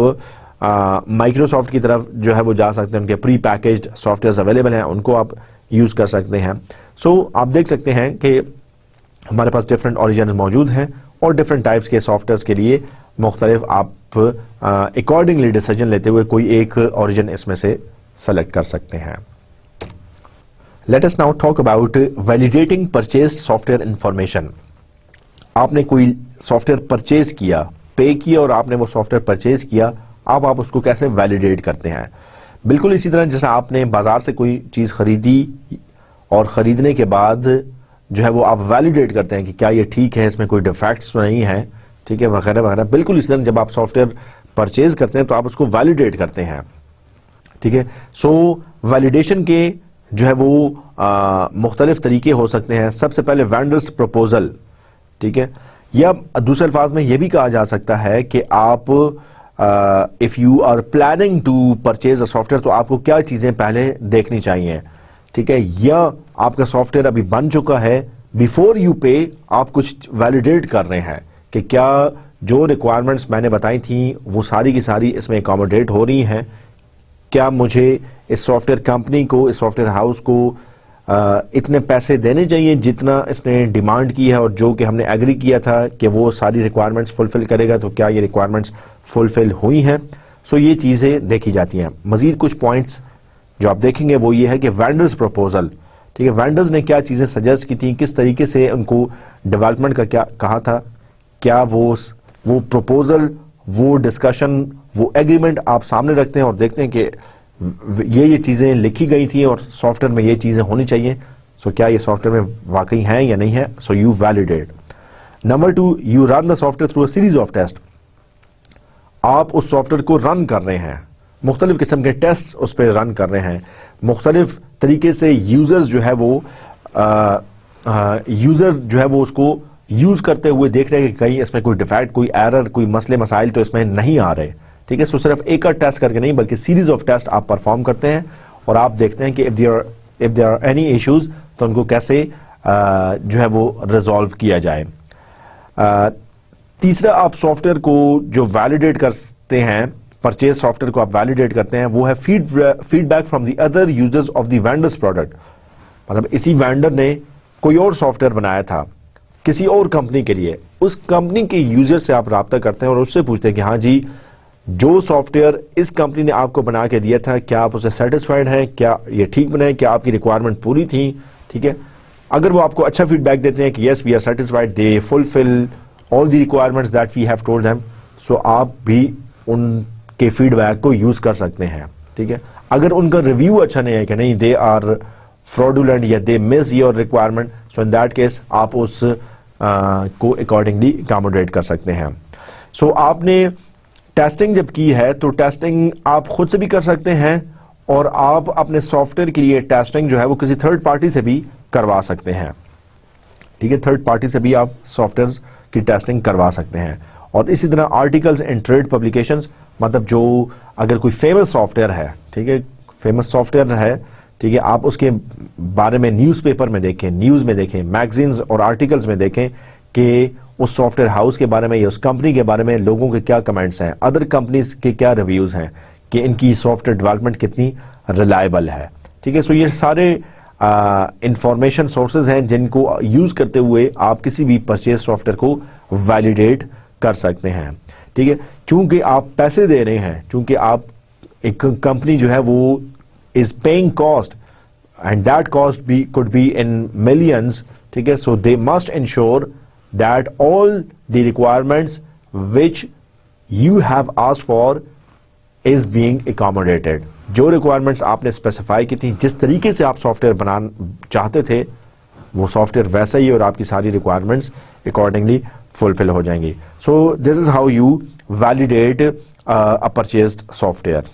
माइक्रोसॉफ्ट की तरफ जो है वो जा सकते हैं, उनके प्री पैकेज्ड सॉफ्टवेयर अवेलेबल हैं, उनको आप यूज कर सकते हैं। सो आप देख सकते हैं कि हमारे पास डिफरेंट ओरिजिन मौजूद हैं और डिफरेंट टाइप्स के सॉफ्टवेयर के लिए मुख्तलिफ आप अकॉर्डिंगली डिसीजन लेते हुए कोई एक ओरिजिन इसमें से सेलेक्ट कर सकते हैं। Let us now talk about validating purchased software information. आपने कोई सॉफ्टवेयर परचेज किया, पे किया और आपने वो सॉफ्टवेयर परचेज किया, अब आप उसको कैसे वैलिडेट करते हैं। बिल्कुल इसी तरह जैसे आपने बाजार से कोई चीज खरीदी और खरीदने के बाद जो है वो आप वैलिडेट करते हैं कि क्या ये ठीक है, इसमें कोई डिफेक्ट्स तो नहीं है, ठीक है, वगैरह वगैरह। बिल्कुल इसी तरह जब आप सॉफ्टवेयर परचेज करते हैं तो आप उसको वैलिडेट करते हैं, ठीक है। सो वैलिडेशन के जो है वो मुख्तलिफ तरीके हो सकते हैं। सबसे पहले वेंडर्स प्रपोजल, ठीक है, या दूसरे अल्फाज में यह भी कहा जा सकता है कि आप if you are planning to purchase a software तो आपको क्या चीजें पहले देखनी चाहिए, ठीक है, या आपका सॉफ्टवेयर अभी बन चुका है, बिफोर यू पे आप कुछ वैलिडेट कर रहे हैं कि क्या जो रिक्वायरमेंट्स मैंने बताई थी वो सारी की सारी इसमें अकोमोडेट हो रही हैं, क्या मुझे इस सॉफ्टवेयर कंपनी को, इस सॉफ्टवेयर हाउस को इतने पैसे देने चाहिए जितना इसने डिमांड की है और जो कि हमने एग्री किया था कि वो सारी रिक्वायरमेंट्स फुलफिल करेगा, तो क्या ये रिक्वायरमेंट्स फुलफिल हुई हैं। सो ये चीज़ें देखी जाती हैं। मजीद कुछ पॉइंट्स जो आप देखेंगे वो ये है कि वेंडर्स प्रपोजल, ठीक है, वेंडर्स ने क्या चीज़ें सजेस्ट की थी, किस तरीके से उनको डेवलपमेंट का क्या कहा था, क्या वो प्रपोजल, वो डिस्कशन, वो एग्रीमेंट आप सामने रखते हैं और देखते हैं कि ये चीज़ें लिखी गई थी और सॉफ्टवेयर में ये चीज़ें होनी चाहिए। सो क्या ये सॉफ्टवेयर में वाकई हैं या नहीं है। So you validate. Number 2, you run the software through a series of test. आप उस सॉफ्टवेयर को रन कर रहे हैं, मुख्तलिफ किस्म के टेस्ट उस पर रन कर रहे हैं, मुख्तलिफ तरीके से यूजर्स जो है वो उसको यूज करते हुए देख रहे हैं कि कहीं इसमें कोई डिफेक्ट, कोई एरर, कोई मसले मसाइल तो इसमें नहीं आ रहे। ठीक है, सो सिर्फ एक टेस्ट करके नहीं बल्कि सीरीज ऑफ टेस्ट आप परफॉर्म करते हैं और आप देखते हैं कि if there are any issues तो उनको कैसे जो है वो रिजॉल्व किया जाए। तीसरा, आप सॉफ्टवेयर को जो वैलिडेट करते हैं, परचेज सॉफ्टवेयर को आप वैलिडेट करते हैं, वो है feedback from the other users of the vendors product. मतलब इसी वेंडर ने कोई और सॉफ्टवेयर बनाया था किसी और कंपनी के लिए, उस कंपनी के यूजर से आप राब्ता करते हैं और उससे पूछते हैं कि हाँ जी, जो सॉफ्टवेयर इस कंपनी ने आपको बना के दिया था क्या आप उससे सेटिस्फाइड हैं, क्या ये ठीक बना है, क्या आपकी रिक्वायरमेंट पूरी थी। ठीक है, अगर वो आपको अच्छा फीडबैक देते हैं कि yes we are satisfied, they fulfill all the requirements that we have told them, so आप भी उनके फीडबैक को यूज कर सकते हैं। ठीक है, अगर उनका रिव्यू अच्छा नहीं है कि नहीं दे आर फ्रॉडुलेंट या they miss your requirement, so in that case आप उस को अकॉर्डिंगली अकोमोडेट कर सकते हैं। सो आपने टेस्टिंग जब की है तो टेस्टिंग आप खुद से भी कर सकते हैं और आप अपने सॉफ्टवेयर के लिए टेस्टिंग जो है वो किसी थर्ड पार्टी से भी करवा सकते हैं। ठीक है, थर्ड पार्टी से भी आप सॉफ्टवेयर की टेस्टिंग करवा सकते हैं। और इसी तरह आर्टिकल्स इन ट्रेड पब्लिकेशंस, मतलब जो अगर कोई फेमस सॉफ्टवेयर है, ठीक है, फेमस सॉफ्टवेयर है, ठीक है, आप उसके बारे में न्यूज़पेपर में देखें, न्यूज़ में देखें, मैगजीन्स और आर्टिकल्स में देखें कि उस सॉफ्टवेयर हाउस के बारे में या उस कंपनी के बारे में लोगों के क्या कमेंट्स हैं, अदर कंपनीज के क्या रिव्यूज़ हैं कि इनकी सॉफ्टवेयर डेवलपमेंट कितनी रिलायबल है। ठीक है, सो ये सारे इंफॉर्मेशन सोर्सेज हैं जिनको यूज़ करते हुए आप किसी भी परचेज सॉफ्टवेयर को वैलिडेट कर सकते हैं। ठीक है, चूंकि आप पैसे दे रहे हैं, चूंकि आप एक कंपनी जो है वो is paying cost and that cost could be in millions, ठीक है, so they must ensure that all the requirements which you have asked for is being accommodated। जो requirements आपने specify की थी, जिस तरीके से आप सॉफ्टवेयर बनाना चाहते थे वो सॉफ्टवेयर वैसा ही और आपकी सारी requirements accordingly fulfill हो जाएंगी। so this is how you validate a purchased software।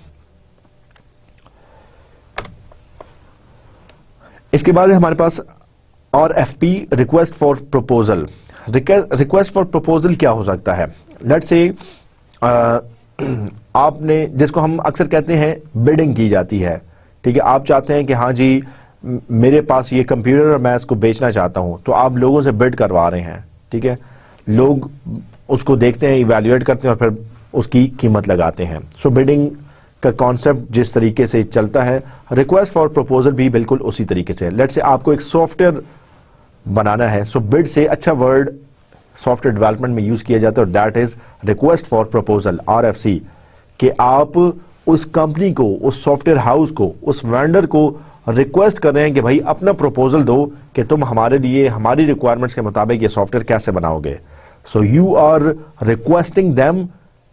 इसके बाद हमारे पास RFP, request for proposal. Request for proposal क्या हो सकता है? लेट्स से आपने, जिसको हम अक्सर कहते हैं बिडिंग की जाती है। ठीक है, आप चाहते हैं कि हाँ जी मेरे पास ये कंप्यूटर और मैं इसको बेचना चाहता हूं, तो आप लोगों से बिड करवा रहे हैं। ठीक है, लोग उसको देखते हैं, इवैल्यूएट करते हैं और फिर उसकी कीमत लगाते हैं। सो बिडिंग का कॉन्सेप्ट जिस तरीके से चलता है, रिक्वेस्ट फॉर प्रपोजल भी बिल्कुल उसी तरीके से। लेट्स से आपको एक सॉफ्टवेयर बनाना है, सो बिड से अच्छा वर्ड सॉफ्टवेयर डेवलपमेंट में यूज किया जाता है और that is request for proposal, RFC, कि आप उस कंपनी को, उस सॉफ्टवेयर हाउस को, उस वेंडर को रिक्वेस्ट कर रहे हैं कि भाई अपना प्रपोजल दो कि तुम हमारे लिए हमारी रिक्वायरमेंट्स के मुताबिक ये सॉफ्टवेयर कैसे बनाओगे। So you are requesting them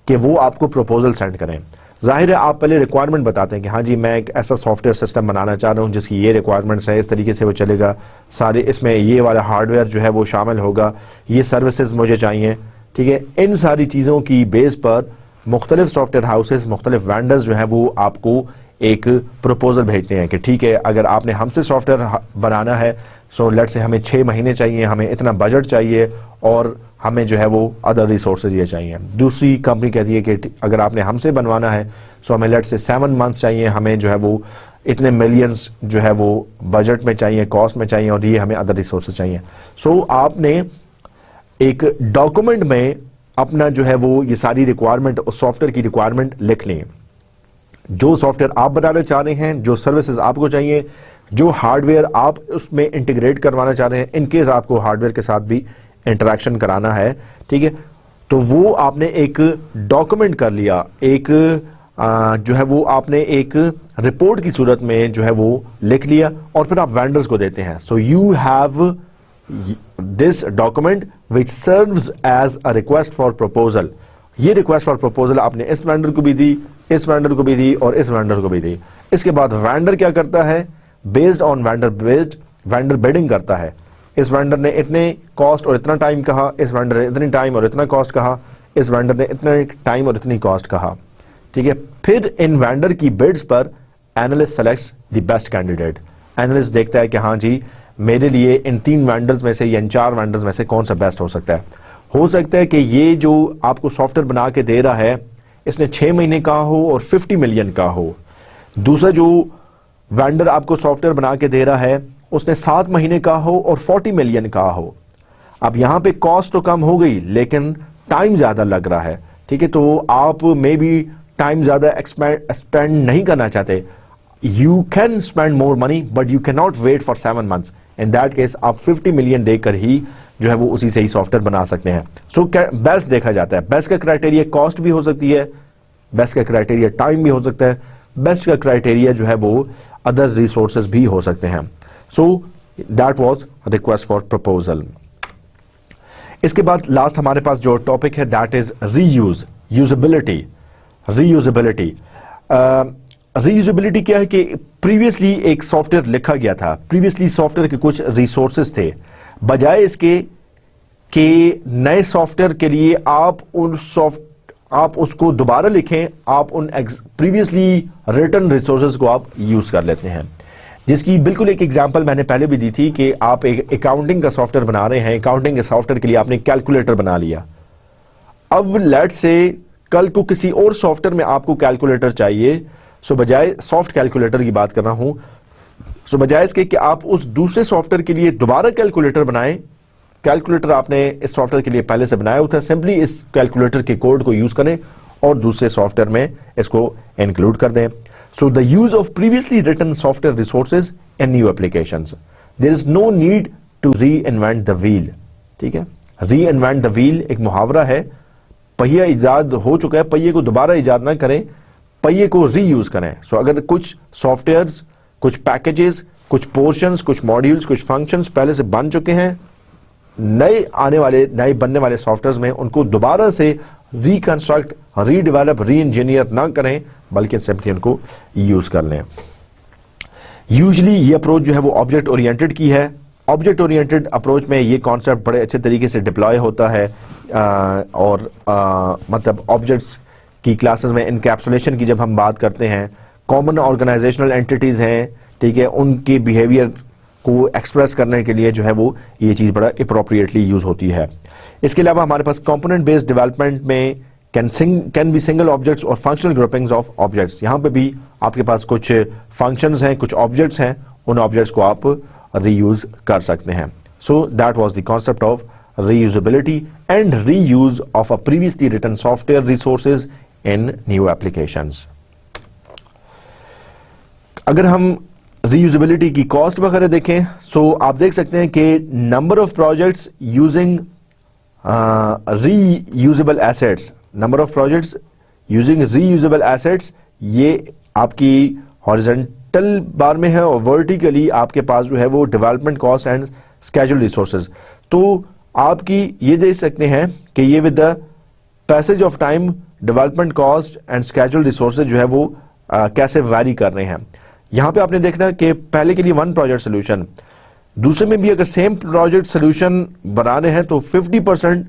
कि वो आपको प्रपोजल सेंड करें। जाहिर है आप पहले रिक्वायरमेंट बताते हैं कि हाँ जी मैं एक ऐसा सॉफ्टवेयर सिस्टम बनाना चाह रहा हूँ जिसकी ये रिक्वायरमेंट्स है, इस तरीके से वो चलेगा, सारे इसमें ये वाला हार्डवेयर जो है वो शामिल होगा, ये सर्विसेज मुझे चाहिए। ठीक है, इन सारी चीज़ों की बेस पर मुख्तलिफ सॉफ्टवेयर हाउसेज, मुख्तलिफ वेंडर्स जो है वो आपको एक प्रपोजल भेजते हैं कि ठीक है अगर आपने हमसे सॉफ्टवेयर बनाना है, सो लेट्स से हमें 6 महीने चाहिए, हमें इतना बजट चाहिए और हमें जो है वो अदर रिसोर्सेज ये चाहिए। दूसरी कंपनी कहती है कि अगर आपने हमसे बनवाना है सो हमें लेट्स से 7 मंथ्स चाहिए, हमें जो है वो इतने मिलियंस जो है वो बजट में चाहिए, कॉस्ट में चाहिए, और ये हमें अदर रिसोर्सेज चाहिए। सो आपने एक डॉक्यूमेंट में अपना जो है वो ये सारी रिक्वायरमेंट और सॉफ्टवेयर की रिक्वायरमेंट लिख लें। जो सॉफ्टवेयर आप बनाना चाह रहे हैं, जो सर्विसेज आपको चाहिए, जो हार्डवेयर आप उसमें इंटीग्रेट करवाना चाह रहे हैं, इनकेस आपको हार्डवेयर के साथ भी इंटरेक्शन कराना है, ठीक है, तो वो आपने एक डॉक्यूमेंट कर लिया, एक जो है वो आपने एक रिपोर्ट की सूरत में जो है वो लिख लिया, और फिर आप वेंडर्स को देते हैं। So you have this document which serves as a request for proposal. ये रिक्वेस्ट फॉर प्रपोजल आपने इस वेंडर को भी दी, इस वेंडर को भी दी, और इस वेंडर को भी दी। इसके बाद वेंडर क्या करता है, बेस्ड ऑन वेंडर बिडिंग करता है। इस वेंडर ने इतने कॉस्ट और इतना टाइम कहा, इस वेंडर ने इतनी टाइम और इतना कॉस्ट कहा, इस वेंडर ने इतने टाइम और इतनी कॉस्ट कहा, ठीक है। फिर इन वेंडर की बिड्स पर analyst selects the best candidate. Analyst देखता है कि हाँ जी, मेरे लिए इन 3 वेंडर्स में से या इन 4 वेंडर्स में से कौन सा बेस्ट हो सकता है। हो सकता है कि ये जो आपको सॉफ्टवेयर बना के दे रहा है, इसने 6 महीने का हो और 50 मिलियन का हो। दूसरा जो वेंडर आपको सॉफ्टवेयर बना के दे रहा है, उसने 7 महीने का हो और 40 मिलियन का हो। अब यहां पे कॉस्ट तो कम हो गई, लेकिन टाइम ज्यादा लग रहा है, ठीक है। तो आप मे बी टाइम ज्यादा स्पेंड नहीं करना चाहते। You can spend more money but you can not wait for 7 months. In that case आप 50 मिलियन देकर ही जो है वो उसी से ही सॉफ्टवेयर बना सकते हैं। सो बेस्ट देखा जाता है। बेस्ट का क्राइटेरिया कॉस्ट भी हो सकती है, बेस्ट का क्राइटेरिया टाइम भी हो सकता है, बेस्ट का क्राइटेरिया जो है वो अदर रिसोर्सेज भी हो सकते हैं। So that was request for proposal. इसके बाद लास्ट हमारे पास जो टॉपिक है that is reuse, usability. Reusability reusability क्या है कि प्रीवियसली एक सॉफ्टवेयर लिखा गया था, प्रीवियसली सॉफ्टवेयर के कुछ रिसोर्सेज थे, बजाय इसके कि नए सॉफ्टवेयर के लिए आप उसको दोबारा लिखें, आप उन प्रीवियसली रिटन रिसोर्सेज को आप यूज कर लेते हैं। जिसकी बिल्कुल एक एग्जांपल मैंने पहले भी दी थी कि आप एक अकाउंटिंग का सॉफ्टवेयर बना रहे हैं, अकाउंटिंग के सॉफ्टवेयर के लिए आपने कैलकुलेटर बना लिया। अब लेट से कल को किसी और सॉफ्टवेयर में आपको कैलकुलेटर चाहिए, सो बजाय सॉफ्ट कैलकुलेटर की बात कर रहा हूं, सो बजाय इसके कि आप उस दूसरे सॉफ्टवेयर के लिए दोबारा कैलकुलेटर बनाएं, कैलकुलेटर आपने इस सॉफ्टवेयर के लिए पहले से बनाया हुआ था, सिंपली इस कैलकुलेटर के कोड को यूज करें और दूसरे सॉफ्टवेयर में इसको इंक्लूड कर दें। So the use of previously written software resources in new applications, there is no need to reinvent the wheel. ठीक है, री इन्वेंट द व्हील एक मुहावरा है, पहिया इजाद हो चुका है, पहिए को दोबारा इजाद ना करें, पहिए को रीयूज करें। सो अगर कुछ सॉफ्टवेयर्स, कुछ पैकेजेस, कुछ पोर्शंस, कुछ मॉड्यूल्स, कुछ फंक्शंस पहले से बन चुके हैं, नए बनने वाले सॉफ्टवेयर्स में उनको दोबारा से रिकंस्ट्रक्ट, रीडेवलप, री इंजीनियर ना करें, बल्कि सिंपली उनको यूज कर लें। यूजली ये अप्रोच जो है वो ऑब्जेक्ट ओरिएंटेड की है। ऑब्जेक्ट ओरिएंटेड अप्रोच में ये कॉन्सेप्ट बड़े अच्छे तरीके से डिप्लॉय होता है और मतलब ऑब्जेक्ट्स की क्लासेस में इनकैप्सुलेशन की जब हम बात करते हैं, कॉमन ऑर्गेनाइजेशनल एंटिटीज हैं, ठीक है, उनके बिहेवियर को एक्सप्रेस करने के लिए जो है वो ये चीज बड़ा अप्रोप्रिएटली यूज होती है। इसके अलावा हमारे पास कंपोनेंट बेस्ड डेवलपमेंट में कैन बी सिंगल ऑब्जेक्ट्स और फंक्शनल ग्रुपिंग्स ऑफ ऑब्जेक्ट्स। यहां पे भी आपके पास कुछ फंक्शंस हैं, कुछ ऑब्जेक्ट्स हैं, उन ऑब्जेक्ट्स को आप रीयूज कर सकते हैं। So that was the concept of reusability and reuse of a previously written software resources in new applications. अगर हम reusability की कॉस्ट वगैरह देखें, सो आप देख सकते हैं कि number of projects using reusable assets, number of projects using reusable assets, ये आपकी हॉरिजॉन्टल बार में है और वर्टिकली आपके पास जो है वो development cost and schedule resources. तो आपकी ये देख सकते हैं कि ये with the passage of time development cost and schedule resources जो है वो कैसे वैरी कर रहे हैं। यहां पे आपने देखना कि पहले के लिए 1 प्रोजेक्ट सोल्यूशन, दूसरे में भी अगर सेम प्रोजेक्ट सोल्यूशन बनाने हैं तो 50%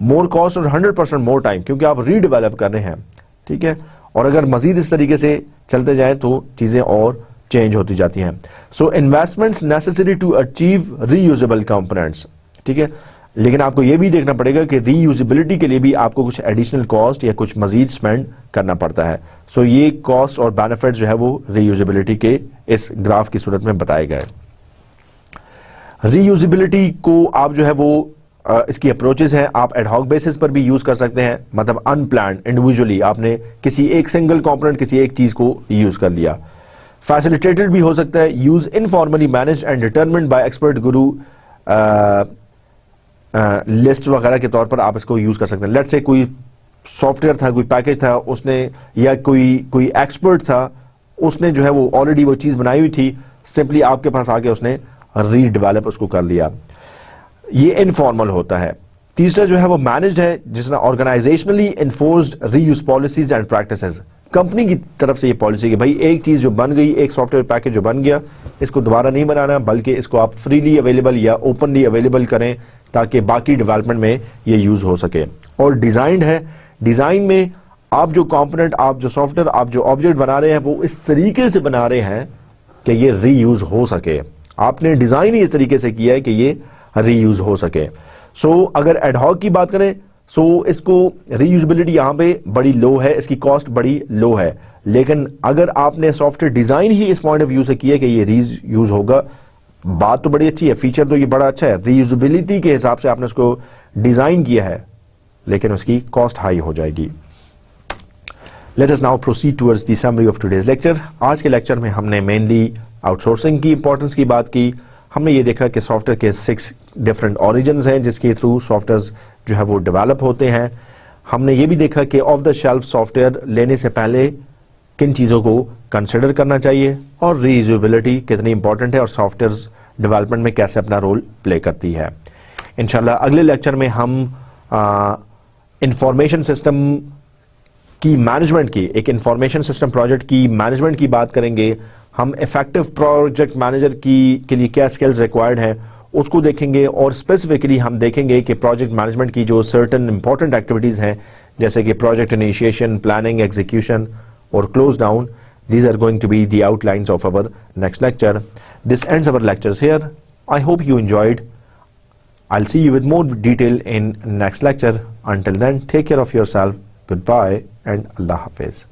मोर कॉस्ट और 100% मोर टाइम, क्योंकि आप रीडेवलप कर रहे हैं। ठीक है, और अगर मजीद इस तरीके से चलते जाए तो चीजें और चेंज होती जाती हैं। So investments necessary to achieve reusable components. ठीक है, लेकिन आपको ये भी देखना पड़ेगा कि रीयूजेबिलिटी के लिए भी आपको कुछ एडिशनल कॉस्ट या कुछ मजीद स्पेंड करना पड़ता है। सो ये कॉस्ट और बेनिफिट जो है वो रीयूजेबिलिटी के इस ग्राफ की सूरत में बताए गए। रीयूजेबिलिटी को आप जो है वो इसकी अप्रोचेस हैं, आप एडहॉक बेसिस पर भी यूज कर सकते हैं, मतलब अनप्लान्ड इंडिविजुअली आपने किसी एक सिंगल कंपोनेंट किसी एक चीज को यूज कर लिया। फैसिलिटेटेड भी हो सकता है, use informally managed and determined bye expert Guru list वगैरह के तौर पर आप इसको यूज कर सकते हैं। लेट्स से कोई सॉफ्टवेयर था, कोई पैकेज था, उसने या कोई एक्सपर्ट था, उसने जो है वो ऑलरेडी वो चीज बनाई हुई थी, सिंपली आपके पास आके उसने रीडेवलप उसको कर लिया। ये इनफॉर्मल होता है। तीसरा जो है वो मैनेज्ड है, जिसने organisationally enforced reuse policies and practices. Company की तरफ से ये पॉलिसी कि भाई एक चीज जो बन गई, एक सॉफ्टवेयर पैकेज जो बन गया, इसको दोबारा नहीं बनाना, बल्कि इसको आप फ्रीली अवेलेबल या ओपनली अवेलेबल करें ताकि बाकी डेवलपमेंट में ये यूज हो सके। और डिजाइंड है, डिजाइन में आप जो कंपोनेंट, आप जो सॉफ्टवेयर, आप जो ऑब्जेक्ट बना रहे हैं वो इस तरीके से बना रहे हैं कि ये रीयूज हो सके। आपने डिजाइन ही इस तरीके से किया है कि ये रीयूज हो सके। सो अगर एडहॉक की बात करें, सो इसको रीयूजेबिलिटी यहां पे बड़ी लो है, इसकी कॉस्ट बड़ी लो है। लेकिन अगर आपने सॉफ्टवेयर डिजाइन ही इस पॉइंट ऑफ व्यू से किया कि ये रीयूज होगा, बात तो बड़ी अच्छी है, फीचर तो ये बड़ा अच्छा है, रीयूजेबिलिटी के हिसाब से आपने उसको डिजाइन किया है, लेकिन उसकी कॉस्ट हाई हो जाएगी। Late us now proceed towards the summary of today's lecture. आज के लेक्चर में हमने मेनली आउटसोर्सिंग की इंपॉर्टेंस की बात की। हमने ये देखा कि सॉफ्टवेयर के 6 डिफरेंट ओरिजिन्स हैं जिसके थ्रू सॉफ्टवेयर जो है वो डेवलप होते हैं। हमने ये भी देखा कि ऑफ द शेल्फ सॉफ्टवेयर लेने से पहले किन चीज़ों को कंसिडर करना चाहिए और रीयूजेबिलिटी कितनी इंपॉर्टेंट है और सॉफ्टवेयर डेवलपमेंट में कैसे अपना रोल प्ले करती है। इंशाल्लाह अगले लेक्चर में हम इंफॉर्मेशन सिस्टम की मैनेजमेंट की, एक इंफॉर्मेशन सिस्टम प्रोजेक्ट की मैनेजमेंट की बात करेंगे। हम इफेक्टिव प्रोजेक्ट मैनेजर के लिए क्या स्किल्स रिक्वायर्ड हैं उसको देखेंगे, और स्पेसिफिकली हम देखेंगे कि प्रोजेक्ट मैनेजमेंट की जो सर्टेन इंपॉर्टेंट एक्टिविटीज़ हैं जैसे कि प्रोजेक्ट इनिशिएशन, प्लानिंग, एग्जीक्यूशन और close down, these are going to be the outlines of our next lecture. This ends our lectures here. I hope you enjoyed. I'll see you with more detail in next lecture. Until then, take care of yourself. Goodbye and Allah Hafiz.